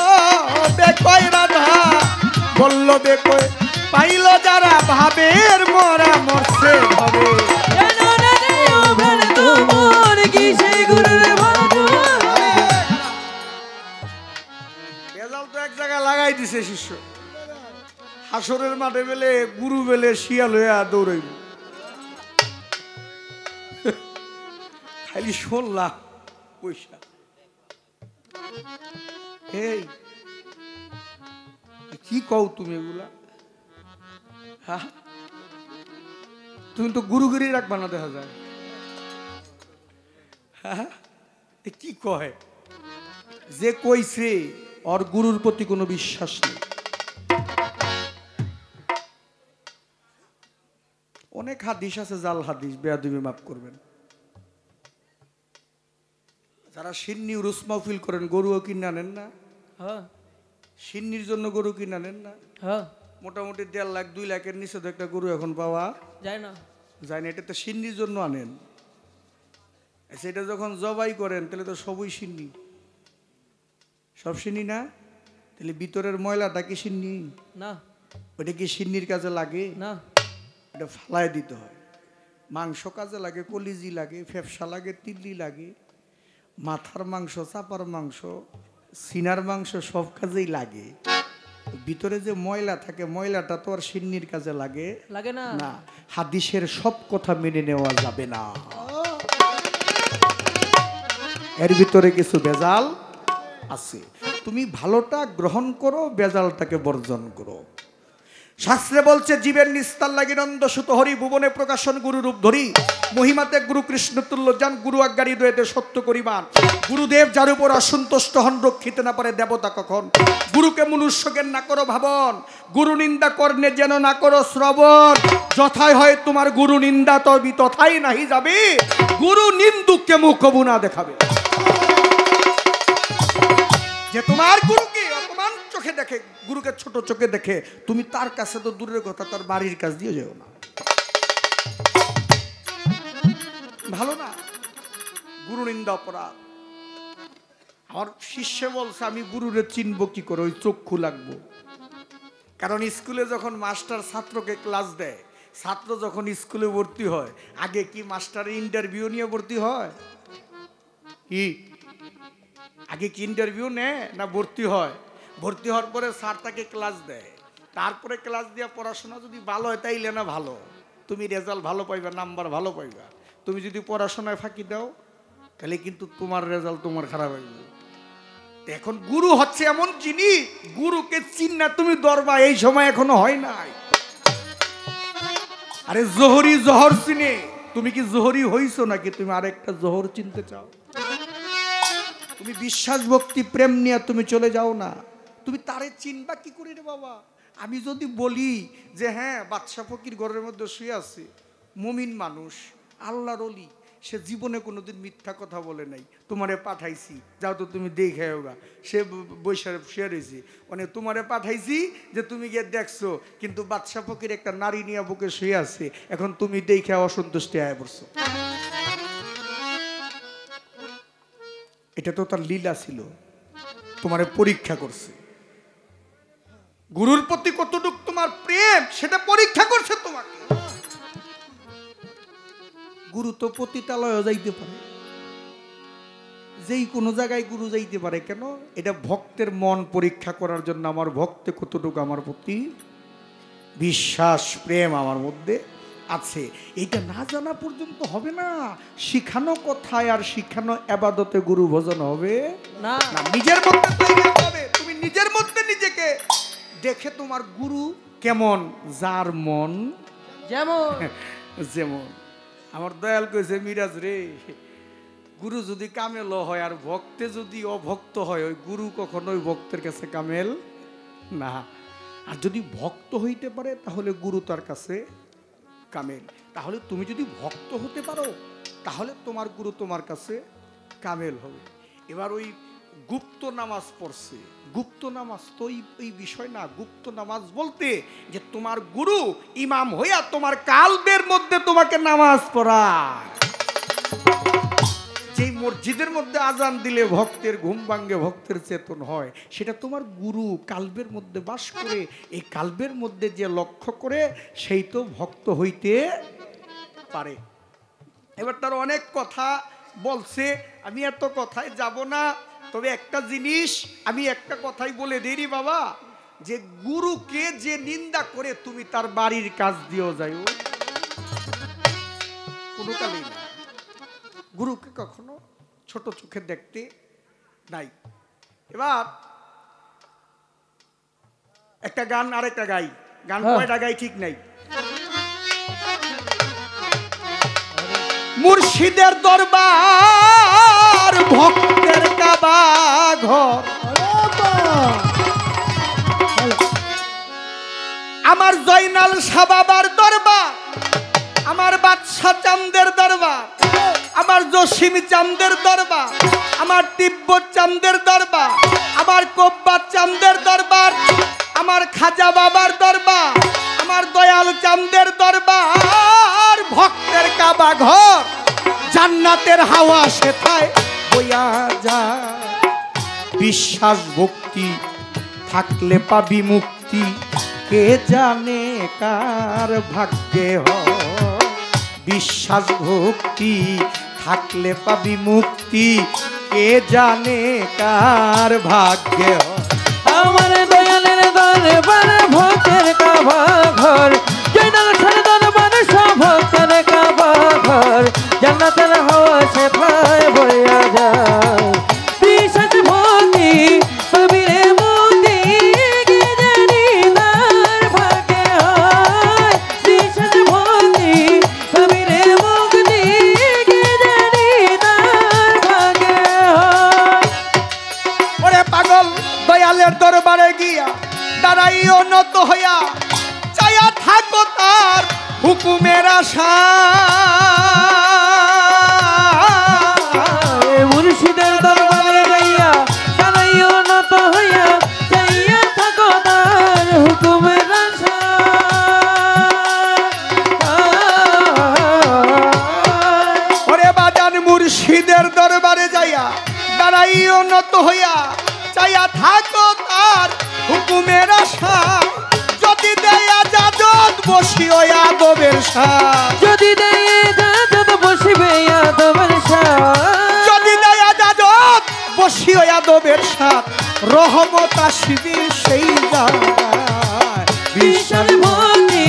বেকই রাধা বলল বেকই পাইল যারা ভাবের মরা মরছে ভাবে বেজাল তো এক জায়গায় লাগাই দিছে শিষ্য হাসরের মাঠে বেলে গুরু বেলে শিয়াল হইয়া দৌড়াইব খালি শুনলাম পয়সা এই কি কও তুমি এগুলা হ্যাঁ তুমি তো গুরুগিরি রাখবা না দেখা যায় হ্যাঁ কি কয় যে কইছে ওর গুরুর প্রতি কোনো বিশ্বাস নেই অনেক হাদিস আছে জাল হাদিস বেয়াদবি মাফ করবেন যারা সিন্নি উরুস মাহফিল করেন গরুও কিনে আনেন না হ্যাঁ সিন্নির জন্য গরু কিনে আনেন না হ্যাঁ মোটামুটি 1.5 লাখ 2 লাখের নিচে তো একটা গরু এখন পাওয়া যায় না এটা তো সিন্নির জন্য আনেন সেটা যখন জবাই করেন তাহলে তো সবই সিন্নি সব সিন্নি না তাহলে ভিতরের ময়লাটা কি সিন্নি না ওটা কি সিন্নির কাজে লাগে না এটা ফালায় দিতে হয় মাংস কাজে লাগে কলিজি লাগে ফেফসা লাগে তিল্লি লাগে মাথার মাংস চাপার মাংস সিনার মাংস সব কাজেই লাগে ভিতরে যে ময়লা থাকে ময়লাটা তো আর সিন্নির কাজে লাগে লাগে না না হাদিসের সব কথা মেনে নেওয়া যাবে না এর ভিতরে কিছু ভেজাল আছে তুমি ভালোটা গ্রহণ করো, বেজালটাকে বর্জন করো। শাস্ত্রে বলছে জীবের নিস্তার লাগি নন্দ সুত হরি ভুবনে প্রকাশন গুরু রূপ ধরি মহিমাতে গুরু কৃষ্ণ তুল্য যান গুরু আজ্ঞারি দয়েতে সত্য করিবান। গুরুদেব যার উপর অসন্তুষ্ট হন রক্ষিতে না পারে দেবতা কখন। গুরুকে মনুষ্যজ্ঞান না করো ভাবন, গুরু নিন্দা কর্ণে যেন না করো শ্রবণ। যথাই হয় তোমার গুরু নিন্দা তবে তথাই নাহি যাবে, গুরু নিন্দুককে মুখ বুনা দেখাবে। যে তোমার গুরুকে অপমান চোখে দেখে, গুরুকে ছোট চোখে দেখে, তুমি তার কাছে তো দূরের কথা, তার বাড়ির কাছ দিয়ে যেও না, ভালো না। গুরু নিন্দা অপরাধ। আমার শিষ্য বলছে আমি গুরুরে চিনবো কি করে, ওই চক্ষু লাগবো। কারণ স্কুলে যখন মাস্টার ছাত্রকে ক্লাস দেয়, ছাত্র যখন স্কুলে ভর্তি হয়, আগে কি মাস্টারের ইন্টারভিউ নিয়ে ভর্তি হয়? কি আগে কি ইন্টারভিউ নেয় না ভর্তি হয়? ভর্তি হওয়ার পরে স্যার তাকে ক্লাস দেয়, তারপরে ক্লাস দিয়ে পড়াশোনা যদি ভালো হয় তাইলে না ভালো, তুমি রেজাল্ট ভালো পাইবা, নাম্বার ভালো পাইবা। তুমি যদি পড়াশোনায় ফাঁকি দাও তাহলে কিন্তু তোমার রেজাল্ট তোমার খারাপ হয়ে যাবে। এখন গুরু হচ্ছে এমন জিনিস, গুরুকে চিন্না তুমি দরবা, এই সময় এখনো হয় নাই। আরে জোহরি জহর চিনে, তুমি কি জোহরি হইছো নাকি তুমি আরেকটা জোহর চিনতে চাও? তুমি বিশ্বাস ভক্তি প্রেম নিয়ে তুমি চলে যাও না, তুমি তারে চিনবা কি করে রে বাবা? আমি যদি বলি যে হ্যাঁ বাদশা ফকির ঘরের মধ্যে শুয়ে আছে, মুমিন মানুষ, আল্লাহর ওলি, সে জীবনে কোনোদিন মিথ্যা কথা বলে নাই, তোমারে পাঠাইছি যাও তো তুমি দেখে হোগা, সে বৈশাখ শুয়ে রয়েছে, মানে তোমারে পাঠাইছি যে তুমি গিয়ে দেখছো, কিন্তু বাদশা ফকির একটা নারী নিয়ে বুকে শুয়ে আছে, এখন তুমি দেখে অসন্তুষ্টি আয় পড়ছো। এটা তো তার লীলা ছিল, তোমারে পরীক্ষা করছে। গুরুর প্রতি কতটুকু তোমার প্রেম সেটা পরীক্ষা করছে তোমাকে। গুরু তো পতিতালয়ে যাইতে পারে, যেই কোনো জায়গায় গুরু যাইতে পারে, কেন? এটা ভক্তের মন পরীক্ষা করার জন্য, আমার ভক্তে কতটুকু আমার প্রতি বিশ্বাস প্রেম আমার মধ্যে আছে। এইটা না জানা পর্যন্ত হবে না। শিখানো কথায় আর শিখানো ইবাদতে গুরু ভজন হবে না। নিজের মধ্যে তৈরি হবে। তুমি নিজের মধ্যে নিজেকে দেখে তোমার গুরু কেমন, যার মন যেমন যেমন। আমার দয়াল কইছে মিরাজ রে, গুরু যদি কামেল হয় আর ভক্তে যদি অভক্ত হয়, ওই গুরু কখনো ওই ভক্তের কাছে কামেল না। আর যদি ভক্ত হইতে পারে তাহলে গুরু তার কাছে কামেল। তাহলে তুমি যদি ভক্ত হতে পারো তাহলে তোমার গুরু তোমার কাছে কামেল হবে। এবার ওই গুপ্ত নামাজ পড়ছে, গুপ্ত নামাজ তো এই বিষয় না। গুপ্ত নামাজ বলতে যে তোমার গুরু ইমাম হইয়া তোমার কালবের মধ্যে তোমাকে নামাজ পড়ায়। যেই মসজিদের মধ্যে আজান দিলে ভক্তের ঘুম ভাঙ্গে, ভক্তের চেতন হয়, সেটা তোমার গুরু কালবের মধ্যে বাস করে। এই কালবের মধ্যে যে লক্ষ্য করে সেই তো ভক্ত হইতে পারে। এবার তার অনেক কথা বলছে, আমি এত কথায় যাব না, তবে একটা জিনিস আমি একটা কথাই বলে দেরি বাবা, যে গুরুকে যে নিন্দা করে তুমি তার বাড়ির কাজ দিও যাইও, কোনো কালেই না। গুরুকে কখনো ছোট চোখে দেখতে নাই। এবার একটা গান আর একটা গাই, গান কয়টা গাই ঠিক নাই। মুর্শিদের দরবার ভক্তের কাবা ঘর, আমার জয়নাল শাহ বাবার দরবার, আমার বাদশা চাঁদের দরবার, আমার জসিম চাঁদের দরবার, আমার তিব্বত চাঁদের দরবার, আমার কব্বাত চাঁদের দরবার, আমার খাজা বাবার দরবার, আমার দয়াল চাঁদের দরবার, ভক্তের কাবা ঘর, জান্নাতের হাওয়া সেথায় বইয়া যায়। বিশ্বাস ভক্তি থাকলে পাবি মুক্তি, কে জানে কার ভাগ্যে হয়। বিশ্বাস ভক্তি থাকলে পাবি মুক্তি, কে জানে কার ভাগ্যে হয়। আমার দয়ালের দরবার ভক্তের কাবা ঘর, জয়নাল শাহ দরবার সব ভক্তের কাবা ঘর, জান্নাতের হাওয়া সেথায় বইয়া যায়। বিশ্বাস ভক্তি পাবি ওরে পাগল দয়ালের দরবারে গিয়া দাঁড়াইও নত হইয়া চাইয়া থাকো তার হুকুমের আশা মুর্শিদের দরবারে যাইয়া দাঁড়াইও নত হইয়া চাইয়া থাকো তার হুকুমের আশা ওরে বাজান মুর্শিদের দরবারে যাইয়া দাঁড়াইও নত হইয়া চাইয়া থাকো তার হুকুমের আশা যদি দেয়া যাজত বসিও আদবের সাথ যদি দেয় যাজত বসিবে আদবের সাথ যদি দেয়া যাজত বসিও আদবের সাথ রহমত আসিবে সেই জায়গায় বিশাল ভক্তি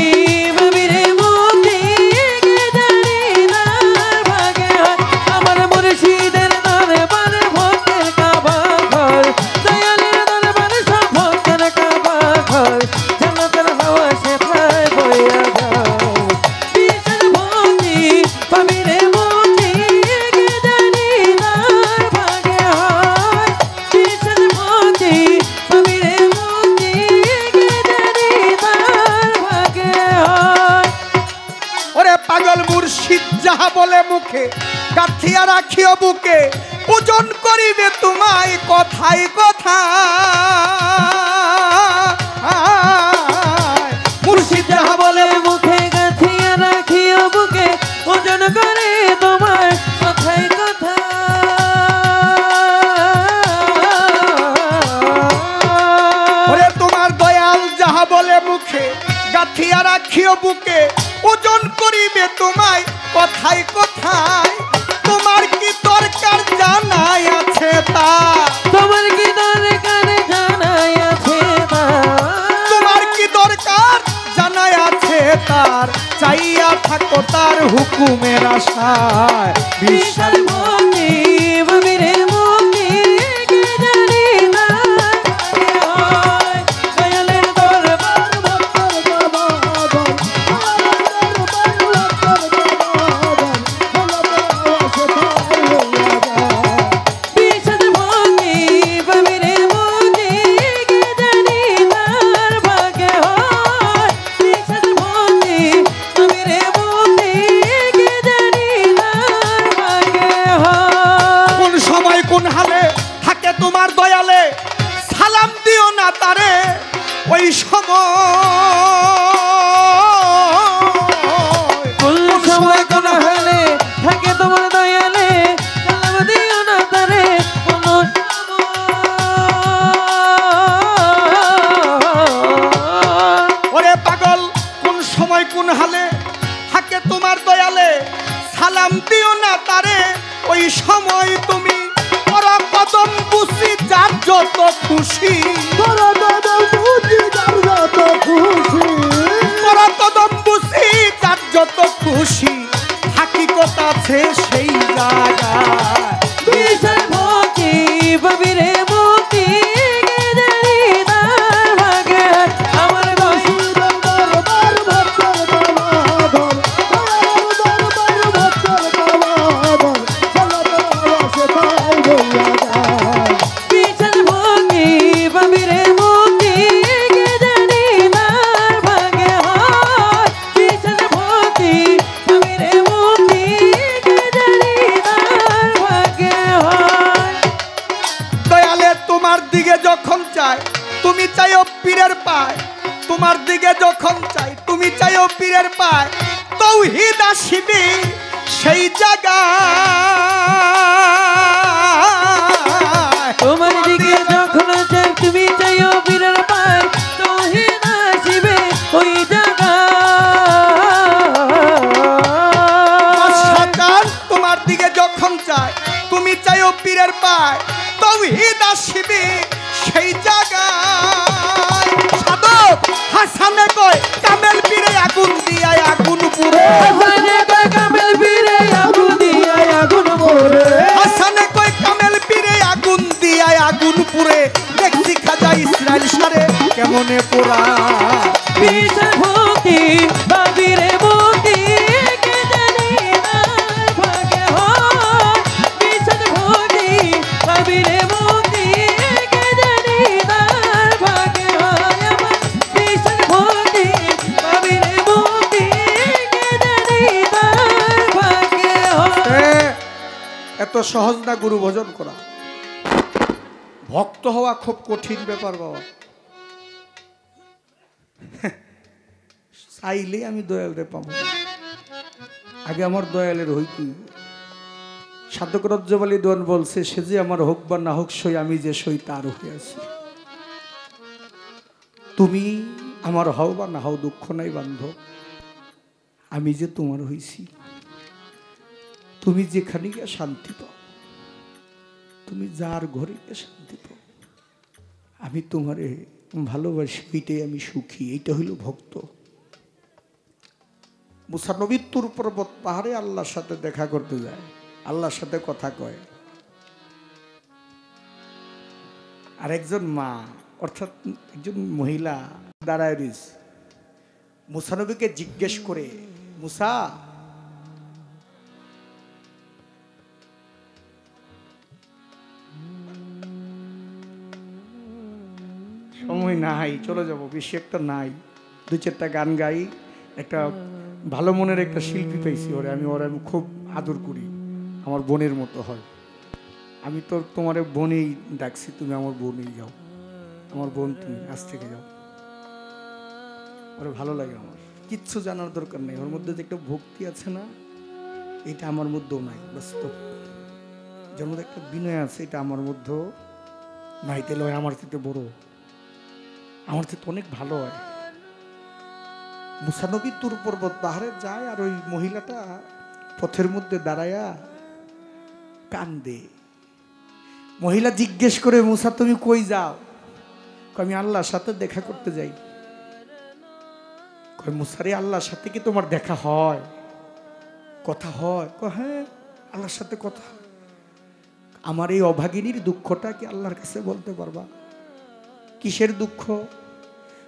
ভাবিরে মুক্তি কে জানি তার ভাগে হয় আমার মুর্শিদের দরবারে ভক্তের কাবা ঘর দয়ালের দরবারে সব ভক্তের কাবা ঘর জান্নাতের হাওয়া সে প্রায় বইয়া যায় বিশাল ভক্তি ভাবিরে মুক্তি কে জানি তার ভাগে হয় বিশাল ভক্তি ভাবিরে মুক্তি কে জানি তার ভাগে হয় ওরে পাগল মুর্শিদ যাহা বলে মুখে গাথিয়া রাখিও বুকে পূজন করিবে তোমায় কথাই কথা মুর্শিদ যাহা বলে মুখে গাথিয়া রাখিও বুকে ওজন করে তোমার কথাই কথা ওরে তোমার দয়াল যাহা বলে মুখে গাথিয়া রাখিও বুকে ওজন করিবে তোমায় কথাই কথায় তোমার কি দরকার জানাই আছে তা তোমার কি দরকার জানাই আছে তোমার কি দরকার জানাই আছে তার চাইয়া থাকো তার হুকুমের আশায় বিশাল ভক্তি ভাবিরে মুক্তি কে জানি তার ভাগে হয় দয়ালের দরবার ভক্তের কাবা ঘর বিশাল ভক্তি ভাবিরে মুক্তি কে জানি তার ভাগে হয় বিশাল ভক্তি ভাবিরে মুক্তি কে জানি তার ভাগে হয় কোন সময় কোন হালে থাকে তোমার দয়ালে সালাম দিও না তারে ওই কোন সময় কোন হালে থাকে তোমার দয়ালে সালাম দিও না তারে কোন ওরে পাগল কোন সময় কোন হালে থাকে তোমার দয়ালে সালাম দিও না তারে ওই সময় তুমি ওরা কদম বুঝি যার যত খুশি ওরা কদম বুঝি যার যত খুশি হাকিকত আছে সেই জায়গায় বিশাল ভক্তি ভাবিরে মুক্তি কে জানি তার ভাগে হয় আমার মুর্শিদের দরবার ভক্তের কাবা ঘর দয়ালের দরবার ভক্তের কাবা ঘর জান্নাতের হাওয়া সে তাই বইয়া যায় বিশাল ভক্তি ভাবিরে মুক্তি কে জানি তার ভাগে হয় বিশাল ভক্তি ভাবিরে মুক্তি কে জানি তার ভাগে হয় দয়ালে তোমার দিকে যখন চাই তুমি চাইও পীরের পায় তোমার দিকে যখন চাই তুমি চাইও পীরের পায় তৌহিদ আসিবে সেই জায়গায় তোমার দিকে যখন চাই তুমি চাইও পীরের পায় তৌহিদ আসিবে ওই সাজান তোমার দিকে যখন চাই তুমি চাইও পীরের পায় তৌহিদ আসিবে সেই জায়গায় সাধক হাসানে কয় কামেল পীরে আগুন দিয়া আগুন পুরে হাসানে কয় কামেল পীরে আগুন দিয়া আগুন পুরে হাসানে কয় কামেল পীরে আগুন দিয়া আগুন পুরে দেখছি খাজা ইসরাইল সারে কেমনে পোড়া বিশাল ভক্তি ভাবিরে মুক্তি কে জানি তার ভাগে হয় বিশাল ভক্তি ভাবিরে মুক্তি কে সহজ না গুরু ভজন করা। ভক্ত হওয়া খুব কঠিন ব্যাপার বাবা। চাইলে আমি দয়ালরে পাবো না, আগে আমার দয়ালের হইতে। সাধক রজ্জবালী দোয়ান বলছে, সে যে আমার হোক বা না হোক সই, আমি যে সই তার হয়ে আছি। তুমি আমার হও বা না হও দুঃখ নাই বান্ধব, আমি যে তোমার হইছি। তুমি যেখানে গিয়ে শান্তি পাও, তুমি যার ঘরে গিয়ে শান্তি পাও, আমি তোমারে ভালোবাসি, এইটাই আমি সুখী। এইটা হইল ভক্ত। মুসা নবী তুর পর্বত পাহাড়ে আল্লাহর সাথে দেখা করতে যায়, আল্লাহর সাথে কথা কয়। আর একজন মা অর্থাৎ একজন মহিলা দাঁড়ায় রয়েছে। মুসা নবীকে জিজ্ঞেস করে, মুসা সময় নাই, চলে যাবো, বেশি একটা নাই, 2-4টা গান গাই। একটা ভালো মনের একটা শিল্পী পাইছি, ওরে আমি খুব আদর করি, আমার বোনের মতো হয়। আমি তো তোমার বোনেই ডাকছি, তুমি আমার বোনেই যাও, আমার বোন তুমি, আজ থেকে যাও। ওরে ভালো লাগে আমার, কিচ্ছু জানার দরকার নেই। ওর মধ্যে যে একটা ভক্তি আছে না, এটা আমার মধ্যেও নাই। বাস্তব যার মধ্যে একটা বিনয় আছে, এটা আমার মধ্যেও নাই। তাহলে হয় আমার থেকে বড়, আমার থেকে অনেক ভালো হয়। মুসা নবী তুর পর্বত পাহাড়ে যায়, আর ওই মহিলাটা পথের মধ্যে দাঁড়ায়া কান্দে। মহিলা জিজ্ঞেস করে, মুসা তুমি কই যাও? আমি আল্লাহর সাথে দেখা করতে যাই। কয় মুসারে, আল্লাহর সাথে কি তোমার দেখা হয়, কথা হয়? হ্যাঁ, আল্লাহর সাথে কথা হয়। আমার এই অভাগিনীর দুঃখটা কি আল্লাহর কাছে বলতে পারবা? কিসের দুঃখ?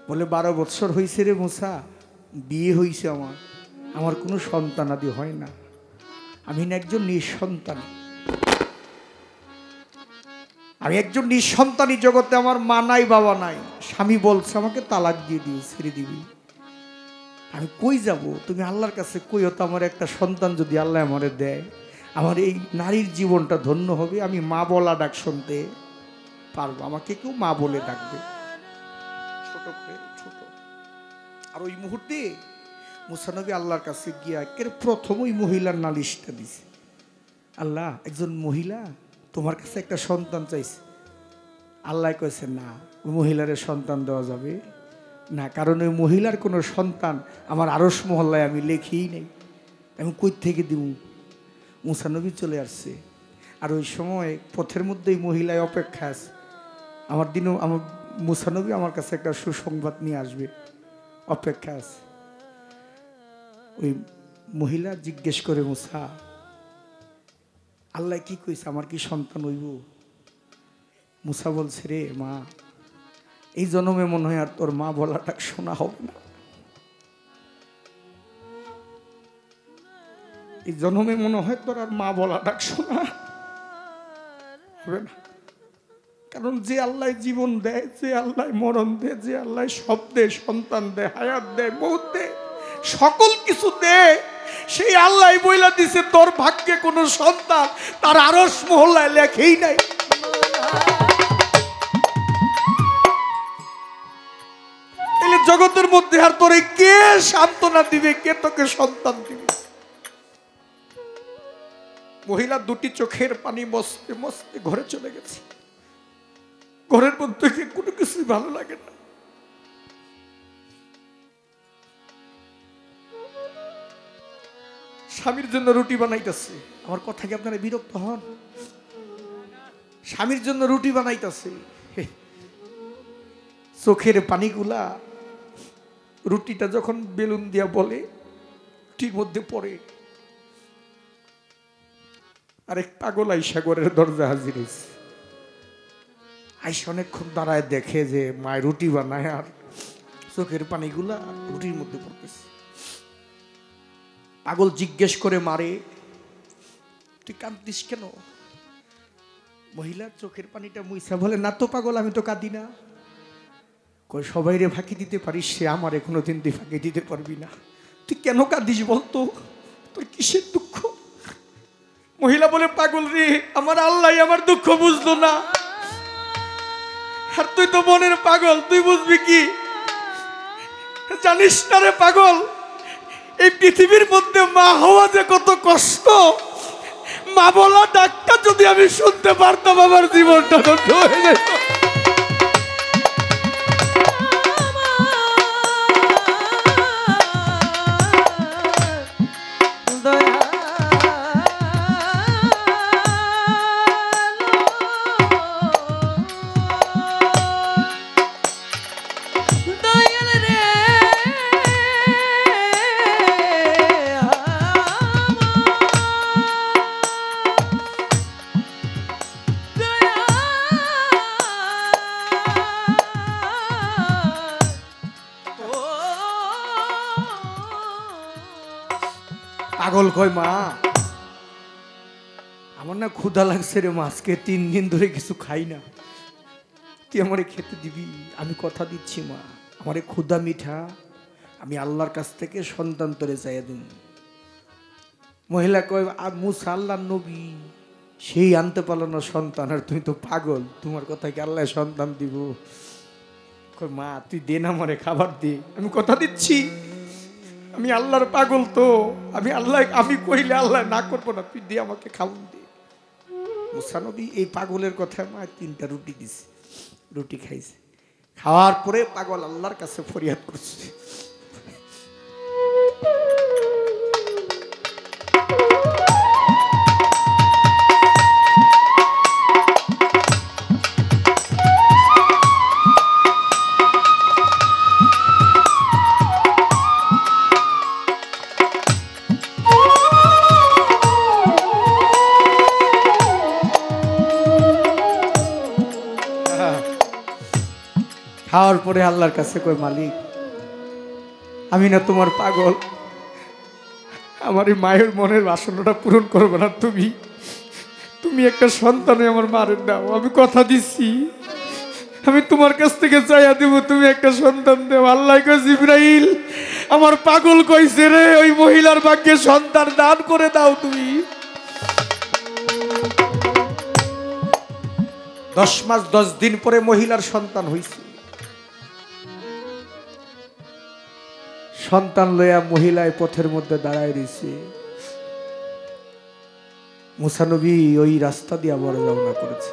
বলে 12 বৎসর হয়েছে রে মুসা, বিয়ে হয়েছে আমার, আমার কোনো সন্তানাদি হয় না, আমি না একজন নিঃসন্তান, আমি একজন নিঃসন্তানী জগতে, আমার মা নাই বাবা নাই, স্বামী বলছে আমাকে তালাক দিয়ে দিও, ছেড়ে দিবি। আমি কই যাব? তুমি আল্লাহর কাছে কইও তো, আমার একটা সন্তান যদি আল্লাহ আমারে দেয়, আমার এই নারীর জীবনটা ধন্য হবে, আমি মা বলা ডাক শুনতে পারবো, আমাকে কেউ মা বলে ডাকবে, ছোট করে ছোট। আর ওই মুহূর্তে মুসা নবী আল্লাহর কাছে গিয়া প্রথম ওই মহিলার নালিশটা দিছে, আল্লাহ একজন মহিলা তোমার কাছে একটা সন্তান চাইছে। আল্লাহ কইছে না, ওই মহিলার সন্তান দেওয়া যাবে না, কারণ ওই মহিলার কোনো সন্তান আমার আরশ মহল্লায় আমি লেখিই নেই, আমি কই থেকে দিব? মুসা নবী চলে আসছে, আর ওই সময় পথের মধ্যেই মহিলায় অপেক্ষা আছে, আমার দিনও আমার মুসা নবী আমার কাছে একটা সুসংবাদ নিয়ে আসবে, অপেক্ষা আছে। ওই মহিলা জিজ্ঞেস করে, মুসা আল্লাহ কি কইছে, আমার কি সন্তান হইব? মুসা বলছে, রে মা, এই জন্মে মনে হয় আর তোর মা বলাটা শোনা হবে না, এই জন্মে মনে হয় তোর আর মা বলাটা শোনা হবে না। কারণ যে আল্লাহ জীবন দেয়, যে আল্লাহ মরণ দেয়, যে আল্লাহ সব দেয়, সন্তান দেয়, হায়াত দেয়, মৌত দেয়, সকল কিছু দেয়, সেই আল্লাহ বইলা দিছে তোর ভাগ্যে কোনো সন্তান তার আরশ মহল্লায় লেখেই নাই। তাহলে জগতের মধ্যে আর তোরে কে সান্ত্বনা দিবে, কে তোকে সন্তান দিবে? মহিলা দুটি চোখের পানি মস্তে মস্তে ঘরে চলে গেছে। ঘরের মধ্যে কোনো কিছুই ভালো লাগে না। স্বামীর জন্য রুটি বানাইতেছে, আমার কথা কি আপনারা বিরক্ত হন? স্বামীর জন্য রুটি বানাইতেছে, চোখের পানিগুলা রুটিটা যখন বেলুন দিয়া বলে রুটির মধ্যে পড়ে, আরেক পাগল আইসা ঘরের দরজা হাজির হয়েছে। আইসা অনেকক্ষণ দাঁড়ায় দেখে যে মায়ের রুটি বানায় আর চোখের পানিগুলা রুটির মধ্যে পড়তেছে। পাগল জিজ্ঞেস করে, মারে তুই কাঁদতিস কেন? মহিলার চোখের পানিটা মুইসা বলে, না তো পাগল, আমি তো কাঁদি না। কই সবাই রে ফাঁকি দিতে পারিস, সে আমার কোনোদিন তুই ফাঁকি দিতে পারবি না। তুই কেন কাঁদিস বলতো, তোর কিসের দুঃখ? মহিলা বলে, পাগল রে, আমার আল্লাহ আমার দুঃখ বুঝলো না, আর তুই তো মনের পাগল, তুই বুঝবি কি? জানিস না রে পাগল, এই পৃথিবীর মধ্যে মা হওয়া যে কত কষ্ট, মা বলা ডাকটা যদি আমি শুনতে পারতাম আমার জীবনটা নষ্ট হয়ে যেত। পাগল কয়, মা আমার না ক্ষুধা লাগছে রে মা, আজকে 3 দিন ধরে কিছু খাই না, তুই আমারে খেতে দিবি? আমি কথা দিচ্ছি মা, আমারে ক্ষুধা মিঠা, আমি আল্লাহর কাছ থেকে সন্তান তোরে চাইয়া দিন। মহিলা কয়, মুসা আল্লাহর নবী, সেই আনতে পারলো না সন্তান, আর তুমি তো পাগল, তোমার কথা কি আল্লাহ সন্তান দিব? কয়, মা তুই দে না, আমারে খাবার দে, আমি কথা দিচ্ছি, আমি আল্লাহর পাগল, তো আমি কইলে আল্লাহ না করবো না, তুই দে, আমাকে খাওয়ান দে। মুসা নবী এই পাগলের কথা মা 3টা রুটি দিছে, রুটি খাইছে, খাওয়ার পরে পাগল আল্লাহর কাছে ফরিয়াদ করছে, খাওয়ার পরে আল্লাহর কাছে কই, মালিক আমি না তোমার পাগল, আমার এই মায়ের মনের বাসনাটা পূরণ করবে না, তুমি একটা সন্তানে আমার মারের দাও, আমি কথা দিচ্ছি, আমি তোমার কাছ থেকে চাইয়া দেব, তুমি একটা সন্তান দেও। আল্লাহ কই, জিবরাইল আমার পাগল কইছে রে, ওই মহিলার ভাগ্যে সন্তান দান করে দাও তুমি। 10 মাস 10 দিন পরে মহিলার সন্তান হইছে। সন্তান লইয়া মহিলায় পথের মধ্যে দাঁড়ায় রয়েছে। মুসা নবী ওই রাস্তা দিয়ে আবার রওনা করেছে।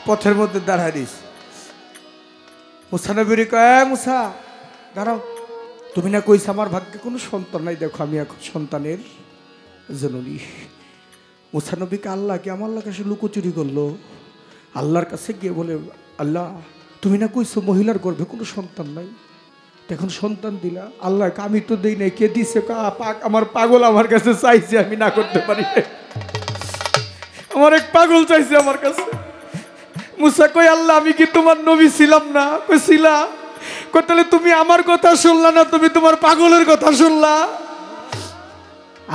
পথের মধ্যে দাঁড়ায় দিস। মুসা নবীর কয়, মুসা দাঁড়াও, তুমি না কইছ আমার ভাগ্যে কোনো সন্তান নাই, দেখো আমি এখন সন্তানের জননী। মুসা নবীকে আল্লাহ কি আমার কাছে লুকোচুরি করলো, আল্লাহর কাছে গিয়ে বলে, আল্লাহ তুমি না কইছো মহিলার গর্ভে কোনো সন্তান নাই, এখন সন্তান দিলা। আল্লাহ আমি তো দেই নাই, কে দিছে? আমার পাগল আমার কাছে চাইছে, আমি না করতে পারি, আমার এক পাগল চাইছে আমার কাছে। মুসা কই, আল্লাহ আমি কি তোমার নবী ছিলাম না? কইছিলা। কই তাহলে তুমি আমার কথা শুনলা না, তুমি তোমার পাগলের কথা শুনলা?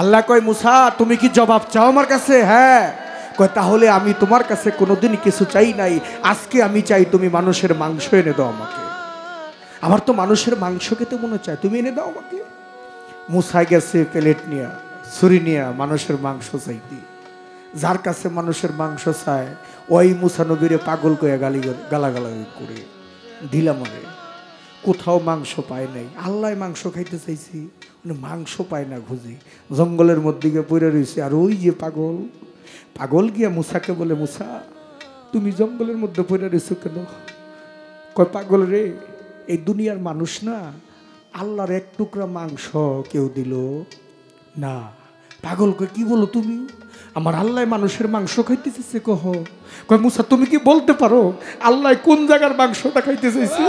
আল্লাহ কয়, মুসা তুমি কি জবাব চাও আমার কাছে? হ্যাঁ। কয় তাহলে আমি তোমার কাছে কোনোদিন কিছু চাই নাই, আজকে আমি চাই তুমি মানুষের মাংস এনে দাও আমাকে, আমার তো মানুষের মাংস খেতে মনে চায়, তুমি এনে দাও আমাকে। মুসা গেছে প্লেট নিয়ে, ছুরি নিয়ে মানুষের মাংস চাইতে। যার কাছে মানুষের মাংস চায় ওই মুসা নবীরে পাগল কয়ে গালাগালি করে দিলাম। কোথাও মাংস পায় নাই, আল্লাহ মাংস খাইতে চাইছি, মাংস পায় না, খুঁজি জঙ্গলের মধ্যে গিয়ে পড়ে রয়েছে। আর ওই যে পাগল গিয়া মুসাকে বলে, মুসা তুমি জঙ্গলের মধ্যে পড়ে রয়েছো কেন? কয়, পাগল রে এই দুনিয়ার মানুষ না, আল্লাহর এক টুকরা মাংস কেউ দিল না। পাগল কয়, কি বলো তুমি? আমার আল্লাহ মানুষের মাংস খাইতে চাইছে? কয় মুসা তুমি কি বলতে পারো আল্লাহ কোন জায়গার মাংসটা খাইতে চাইছে?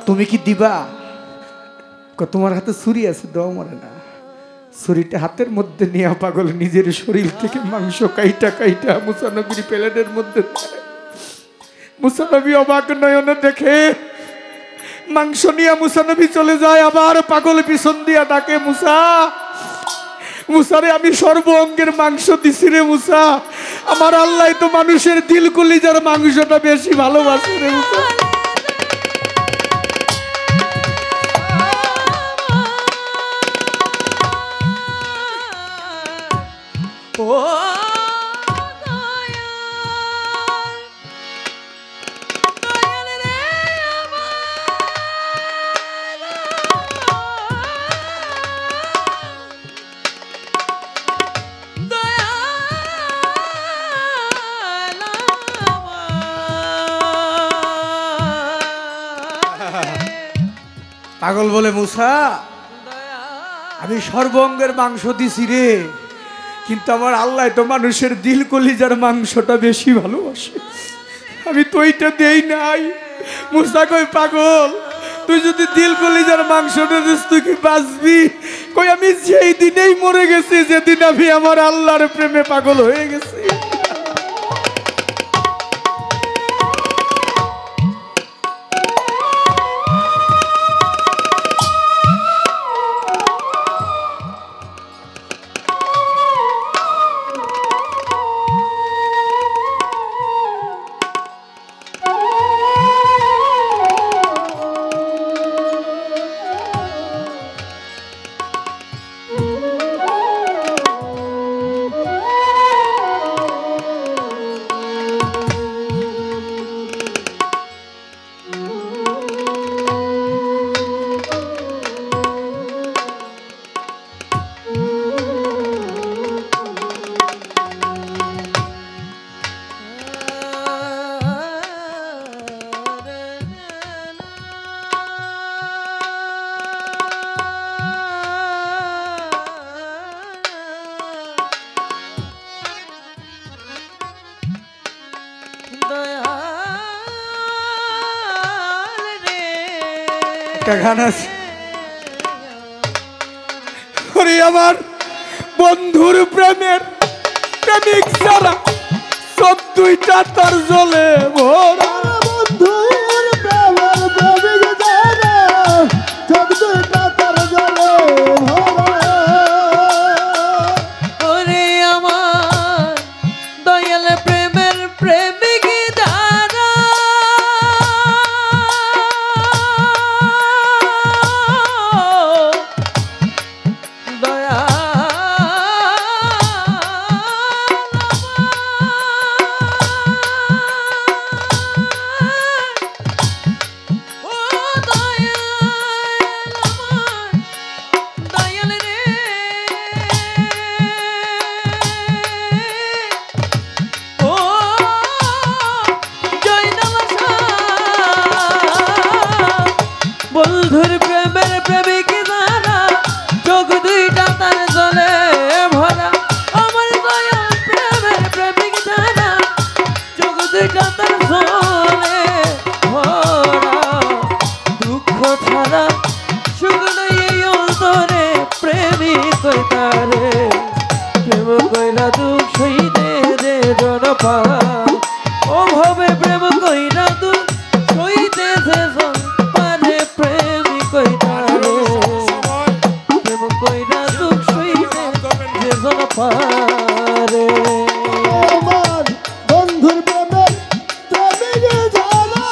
তুমি কি দিবা? তোমার হাতে ছুরি আছে, দাও মরে না। ছুরিটা হাতের মধ্যে নিয়ে পাগল নিজের শরীর থেকে মাংস কাইটা কাইটা মুসানবীর প্লেটের মধ্যে দেয়। মুসানবী অবাক নয়নে দেখে মাংস নিয়ে মুসানবী চলে যায়। আবার পাগল পিছন দিয়া ডাকে, মুসা, মুসারে আমি সর্ব অঙ্গের মাংস দিছি রে মুসা। আমার আল্লাহ তো মানুষের দিল কলিজার মাংসটা বেশি ভালোবাসে রে মুসা। পাগল বলে, মুসা আমি সর্বঙ্গের মাংস দিছি রে, কিন্তু আমার আল্লাহ তো মানুষের দিল কলিজার মাংসটা বেশি ভালোবাসে, আমি তো ওইটা দেই নাই। মুসা কই, পাগল তুই যদি দিল কলিজার মাংসটা দিস তুই কি বাঁচবি? কই আমি যেই দিনেই মরে গেছি যেদিন আমি আমার আল্লাহর প্রেমে পাগল হয়ে গেছি। একটা গান আছে, ওরে আমার বন্ধুর প্রেমের প্রেমিক যারা সব দুইটা তার জলে ভরা। বন্ধুর প্রেমের প্রেমিক যারা সব দুইটা তার জলে ভরা। ওরে আমার দয়াল প্রেমের প্রেমিক যারা বন্ধুর প্রেমের প্রেমিক যারা চোখ দুইটা তার জলে ভরা। আমার দয়াল প্রেমের প্রেমিক যারা চোখ দুইটা তার জলে ভরা। দুঃখ ছাড়া সুখ নাই এই অন্তরে, প্রেমিক কইতারে প্রেম কইরা দুঃখ সইতে রে জনপা। ও ভাবে প্রেম কইরা দুঃখ সইতে যে পারে, প্রেমিক কইতারে প্রেম কইরা দুঃখ সইতে যে জনপারে। আমার বন্ধুর প্রেমের প্রেমিক যারা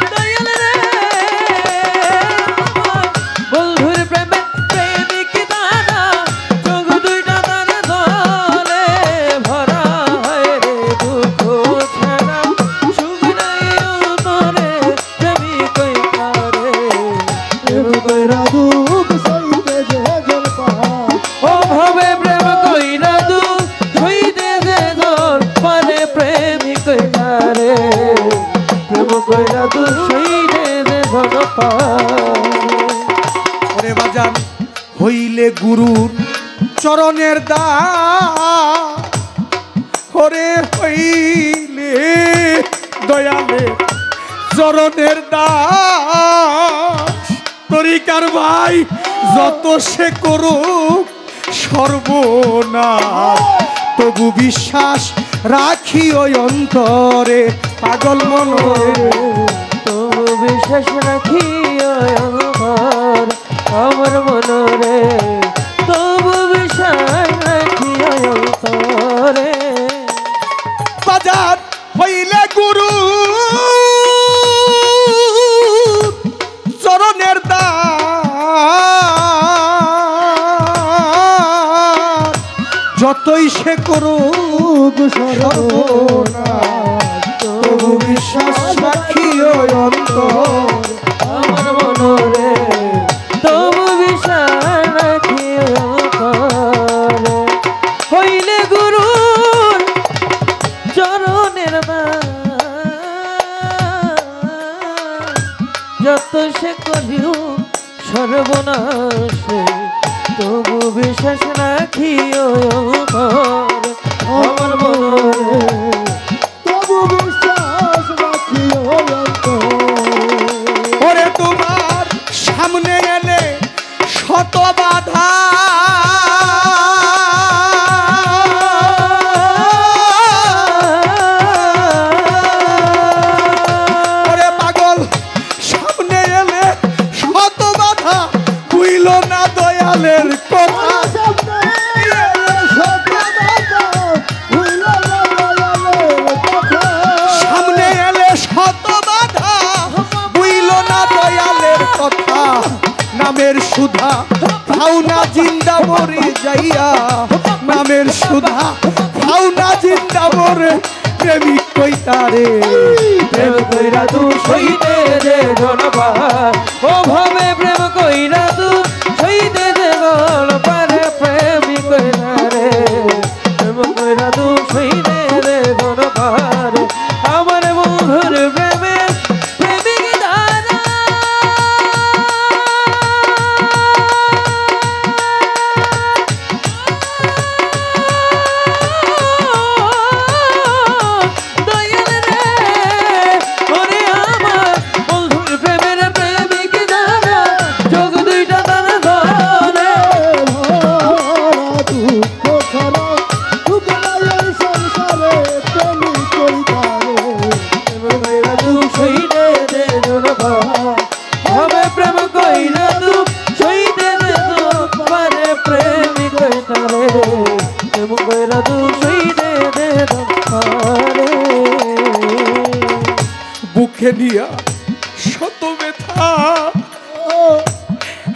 দয়াল রে, বন্ধুর প্রেমের প্রেমিক যারা চোখ দুইটা তার জলে ভরা। হয় রে দুঃখ ছাড়া সুখ নাই অন্তরে, প্রেমিক কইতারে প্রেম কইরা দুঃখ সইতে যে জলপান। ও ভাবে প্রেম কইরা দুঃখ সইতে যে জল পারে, প্রেমিক কইতারে প্রেম কইরা দুঃখ সইতে যে জল পারে। ওরে বাজান হইলে গুরুর চরণের দাস ওরে হইলে দয়ালে চরণের দাস তরিকার ভাই যত সে করুক সর্বনাশ তবু বিশ্বাস রাখি ওই অন্তরে পাগল মনে তবু বিশ্বাস রাখি ওই অন্তর আমার মনরে তবু বিশ্বাস রাখি ওই অন্তরে বাজার হইলে গুরু চরণের দাস যতই সে করুক সর্বনাশ তবু বিশ্বাস রাখি ওই অন্তর আমার মনরে তবু বিশ্বাস রাখি ওই অন্তরে হইলে গুরুর চরণের যত সে করিও সর্বনাশে তবু বিশ্বাস রাখি আমার মনে তবু বিশ্বাস রাখি ওরে তোমার সামনে এলে শত বাধা ওরে পাগল সামনে এলে শত বাধা বুইল না দয়ালের কথা সামনে এলে শত বাধা বুইল না দয়ালের কথা নামের সুধা খাও না জিন্দা মরে যাইয়া নামের সুধা খাও না জিন্দা মরে প্রেমিক কইতারে প্রেম কইরা তু সইতে দে ধনবা ও ভাবে প্রেম কইরা তু সইতে দে ধনপারে প্রেমিক কইরা রে প্রেম কইরা তু সইতে দে ধনপারে আমার মধুর প্রেমে প্রেমিক দানা দয়াল রে ওরে আমার বন্ধুর প্রেমের প্রেমিক দানা যোগ দুইটা দানা ধরে হবে প্রেম কইরা তু সইতে দে তোমারে প্রেমিক কইতারে প্রেম কইরা তু সইতে দে তোমারে বুকে নিয়া শত ব্যথা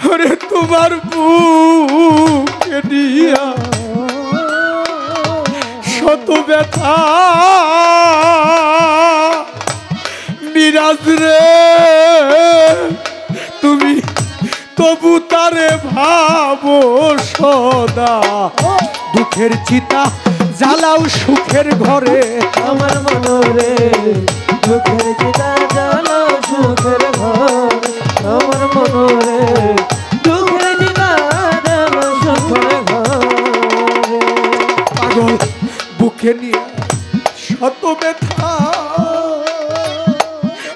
ওরে তোমার বুকে নিয়া শত ব্যথা মিরাজ রে তুমি তবু তারে ভাবো সদা দুঃখের চিতা জ্বালাও সুখের ঘরে আমার মনরে দুঃখের চিতা জ্বালো সুখের ঘর আমার মনরে দুঃখের চিতা জ্বালো সুখের ঘর পাগল বুকে নিয়ে শত ব্যথা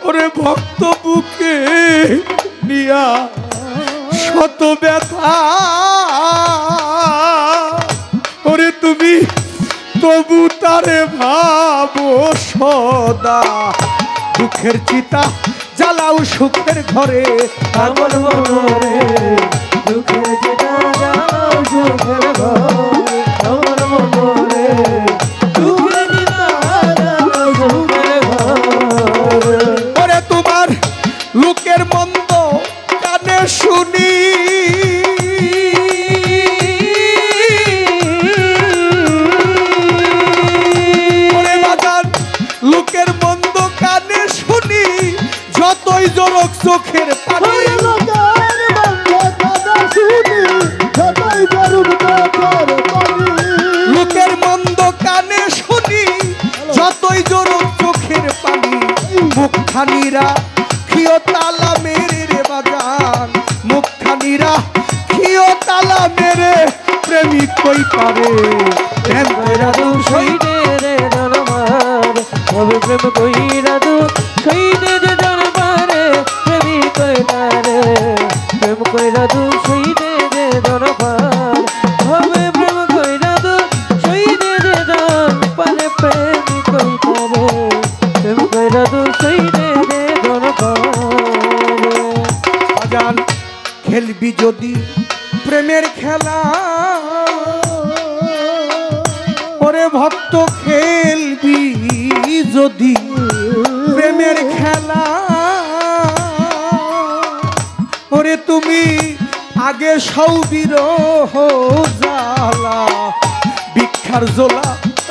ওরে ভক্ত বুকে নিয়া শত ব্যথা ওরে তুমি তবু তারে ভাবো সদা দুঃখের চিতা জ্বালাও সুখের ঘরে আমার মনরে দুঃখের চিতা জ্বালো সুখের ঘর আমার মনরে দুঃখের চিতা জ্বালো সুখের ঘর ওরে তোমার লোকের মন্দ কানে শুনি ওরে বাজান লোকের মন্দ কানে শুনি যতই জোরক চোখের পানি লোকের মন্দ কানে শুনি যতই জোরক চোখের পানি মুখখানিরা খিও তালা মেরে রে বাজান মুখখানিরা খিও তালা মেরে প্রেমিক কই পারে প্রেম কইরা দুঃখই দে রে দরবার হবে প্রেম কইরা দুঃখই দে যে দরবারে প্রেমী কইরা রে প্রেম কইরা দুঃখই দে যে দরবার হবে প্রেম কইরা দুঃখই দে যে দরবারে প্রেমী কইরা রে প্রেম কইরা দুঃখই দে যে দরবারে বাজান খেলবি যদি প্রেমের খেলা ওরে ভক্ত খেলবি যদি প্রেমের খেলা ওরে তুমি আগে সৌবির জ্বালা ভিক্ষার জোলা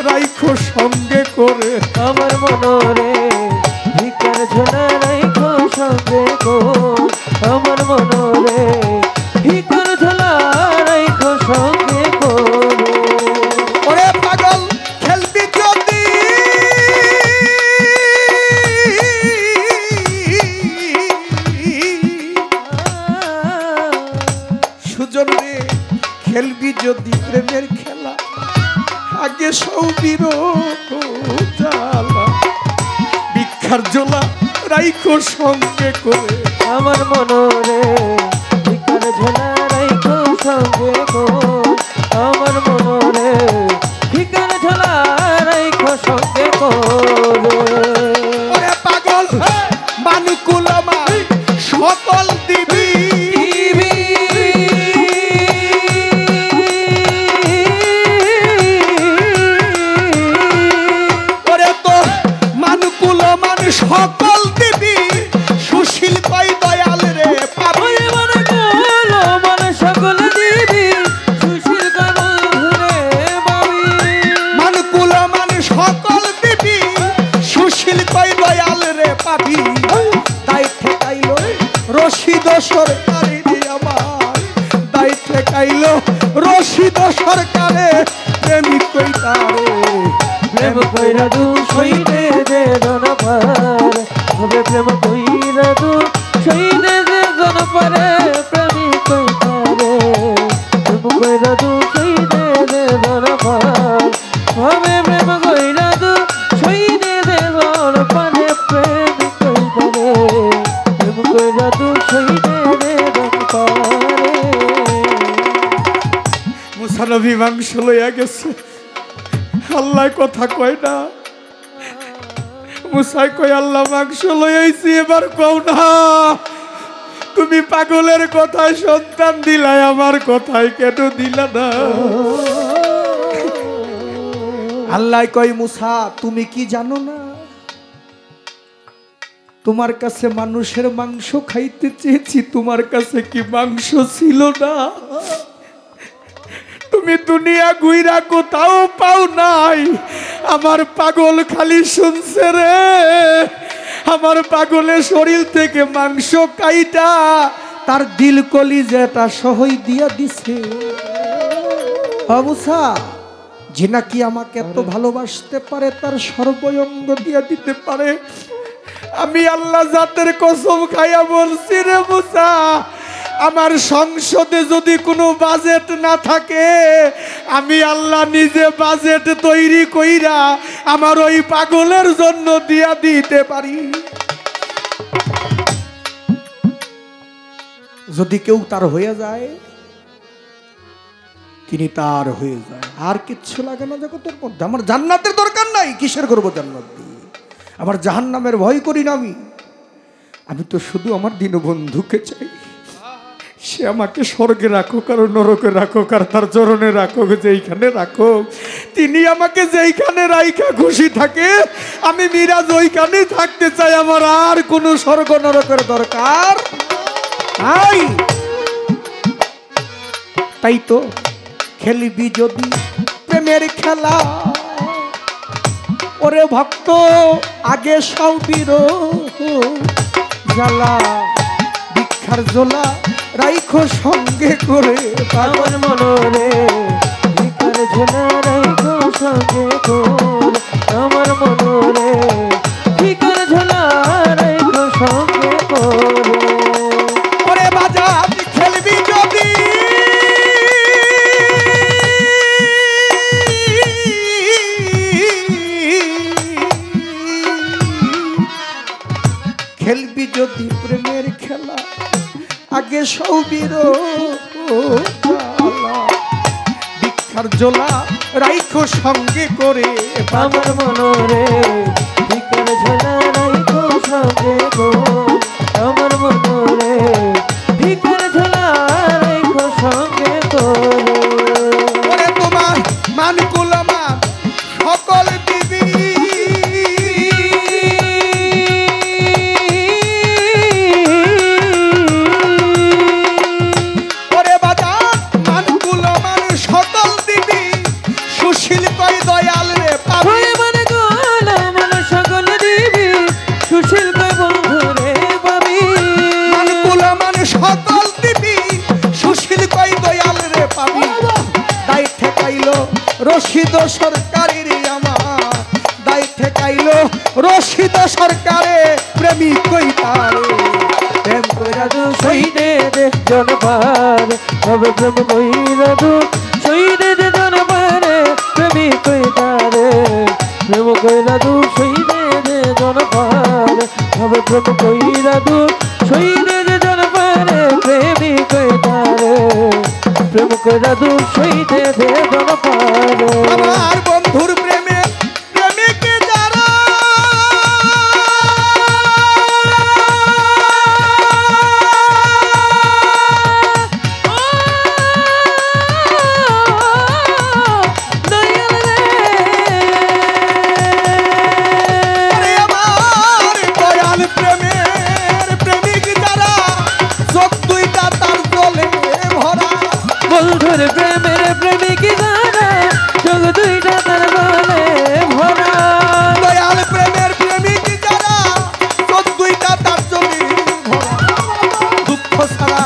রাইখো সঙ্গে করে আমার মনরে ভিকার ঝোলা রাইখো সঙ্গে গো আমার মনরে ভিকার ঝোলা রাইখো সঙ্গে গো ওরে পাগল খেলবি যদি সুজন রে খেলবি যদি প্রেমের খেলা আগে সৌবির জ্বালা ভিক্ষার জোলা রাইখো সঙ্গে করে আমার মনরে ভিকার ঝোলা রাইখো সঙ্গে গো আমার মনরে ভিকার ঝোলা রাইখো সঙ্গে গো ওরে পাগল মানুকুলমা সকল দিবি ওরে তো মানুকুলমান সকল দিবি সুশীল কই দয়াল রে পাবি সকল দিবি সুশীল কামল ধরে বাবি মানুকুলমান সকল দিবি সুশীল কই দয়াল রে পাবি তাই ঠেকাইলো রশিদ সরকারি আমার তাই ঠেকাইলো রশিদ সরকারে প্রেমিক কইতারে প্রেম কইরা দুঃখই দে যে জনপার হবে প্রেম কইরা দুঃখই দে যে জনপারে প্রেমিক কইতারে প্রেম কইরা দুঃখই দে যে জনপার হবে প্রেম কইরা দুঃখই দে যে জনপারে প্রেমিক কইতারে প্রেম কইরা দুঃখই দে যে জনপারে মুসা নবী মাংস লইয়া গেছে আল্লাহ কথা কয় না মুসাই কয় আল্লাহ মাংস লইয়াইছি এবার কও না তুমি পাগলের কথায় সন্তান দিলাই আমার কথায় কেন দিলা না আল্লাহ কয় মুসা তুমি কি জানো না তোমার কাছে মানুষের মাংস খাইতে চেয়েছি তোমার কাছে কি মাংস ছিল না তুমি দুনিয়া ঘুইরা কোথাও পাও নাই আমার পাগল খালি শুনছে রে আমার পাগলের শরীর থেকে মাংস কাইটা তার দিল কলিজাটা সহই দিয়া দিছে অবসা যে নাকি আমাকে এত ভালোবাসতে পারে তার সর্বঙ্গ দিয়া দিতে পারে আমি আল্লাহ জাতের কসম খাইয়া বলছি রে মুসা আমার সংসদে যদি কোনো বাজেট না থাকে আমি আল্লাহ নিজে বাজেট তৈরি কইরা আমার ওই পাগলের জন্য দিয়া দিতে পারি যদি কেউ তার হয়ে যায় তিনি তার হয়ে যায় আর কিচ্ছু লাগে না জগতের মধ্যে আমার জান্নাতের দরকার নাই কিসের করবো জান্নাত দিয়ে আমার জাহান্নামের ভয় করি না আমি তো শুধু আমার দীনবন্ধুকে চাই সে আমাকে স্বর্গে রাখুক আর নরকে রাখুক আর তার চরণে রাখুক যেইখানে রাখুক তিনি আমাকে যেইখানে রাইখা খুশি থাকে আমি মিরাজ ওইখানেই থাকতে চাই আমার আর কোনো স্বর্গ নরকের দরকার নাই তাই তো খেলবি যদি প্রেমের খেলা ওরে ভক্ত আগে সৌবির জ্বালা ভিক্ষার জোলা রাইখো সঙ্গে করে আমার মনরে ভিকার ঝোলা রাইখো সঙ্গে করে আমার মনরে ভিকার ঝোলা রাইখো সঙ্গে করে ওরে বাজার খেলবি যদি খেলবি যদি প্রেমের খেলা আগে সৌবীর ভিক্ষার জোলা রাইখো সঙ্গে করে আমার মনরে ভিকার ঝোলা রাইখো সঙ্গে গো আমার মনরে ভিকার ঝোলা রাইখো সঙ্গে করে ওরে তোমার মানকুল আমার সকল দিবি ওরে বাজার মানকুল আমার সকল দিবি সুশীল কই দয়াল রে পাবি ওরে মনে গোল আমার সকল দিবি সুশীল কই বন্ধু রে পাবি মানকুল আমার সকল দিবি সুশীল কই দয়াল রে পাবি দাই ঠেকাইলো রশিদ সরকারের আমার দাই ঠেকাইলো রশিদ সরকারে প্রেমিক কই তারে প্রেম কইরা দু শহীদে দে জনপার হবে প্রেম কইরা দু শহীদে দে জনপারে প্রেমী কইতারে প্রেম কইরা দু শহীদে দে জনপার হবে প্রেম কইরা দু শহীদে দে জনপারে প্রেমী কইতারে প্রেম কইরা দু শহীদে দে জনপারে আমার বন্ধুর প্রেমে প্রেমিক যারা আরে আমার দয়াল প্রেমের প্রেমিক যারা চোখ দুইটা তার জলে ভরা বন্ধুর প্রেমের প্রেমিক যারা যোগ দুইটা তার বলে ভরা দয়াল প্রেমের প্রেমিক যারা চোখ দুইটা তার জলে ভরা দুঃখ ছাড়া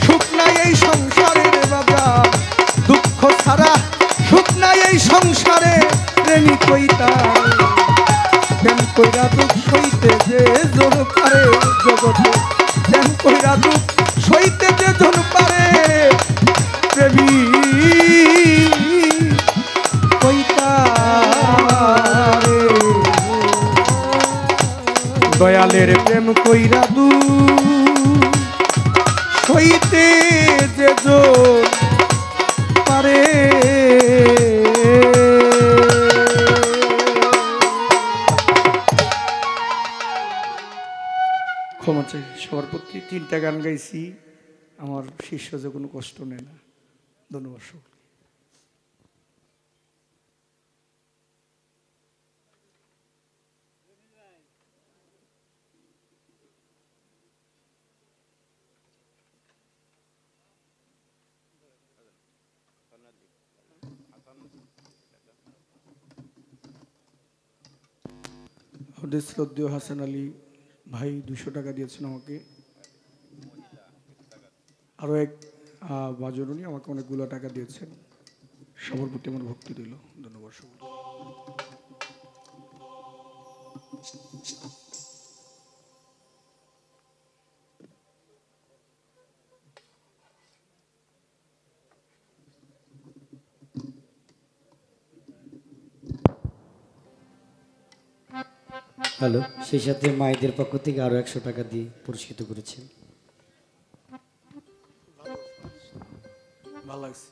সুখ নাই এই সংসারে রে বাবা দুঃখ ছাড়া সুখ নাই এই সংসারে প্রেমিক কইতা প্রেম কইরা দুঃখ সইতে যে জন পারে জগতে প্রেম কইরা দুঃখ সইতে যে জন পারে প্রেমিক কইতা রে। দয়ালের প্রেম কইরা দু সইতে যে জন পারে ক্ষমা চাই সবার প্রতি 3টা গান গাইছি আমার শিষ্য যে কোনো কষ্ট নেয় না ধন্যবাদ সকলকে। আমাদের শ্রদ্ধেয় হাসান আলী ভাই 200 টাকা দিয়েছেন আমাকে আরো এক বাজরুনি আমাকে অনেকগুলো টাকা দিয়েছেন সবার প্রতি আমার ভক্তি রইল ধন্যবাদ সকলকে। হ্যালো, সেই সাথে মায়েদের পক্ষ থেকে আরো 100 টাকা দিয়ে পুরস্কৃত করেছেন। ভালো লাগছে।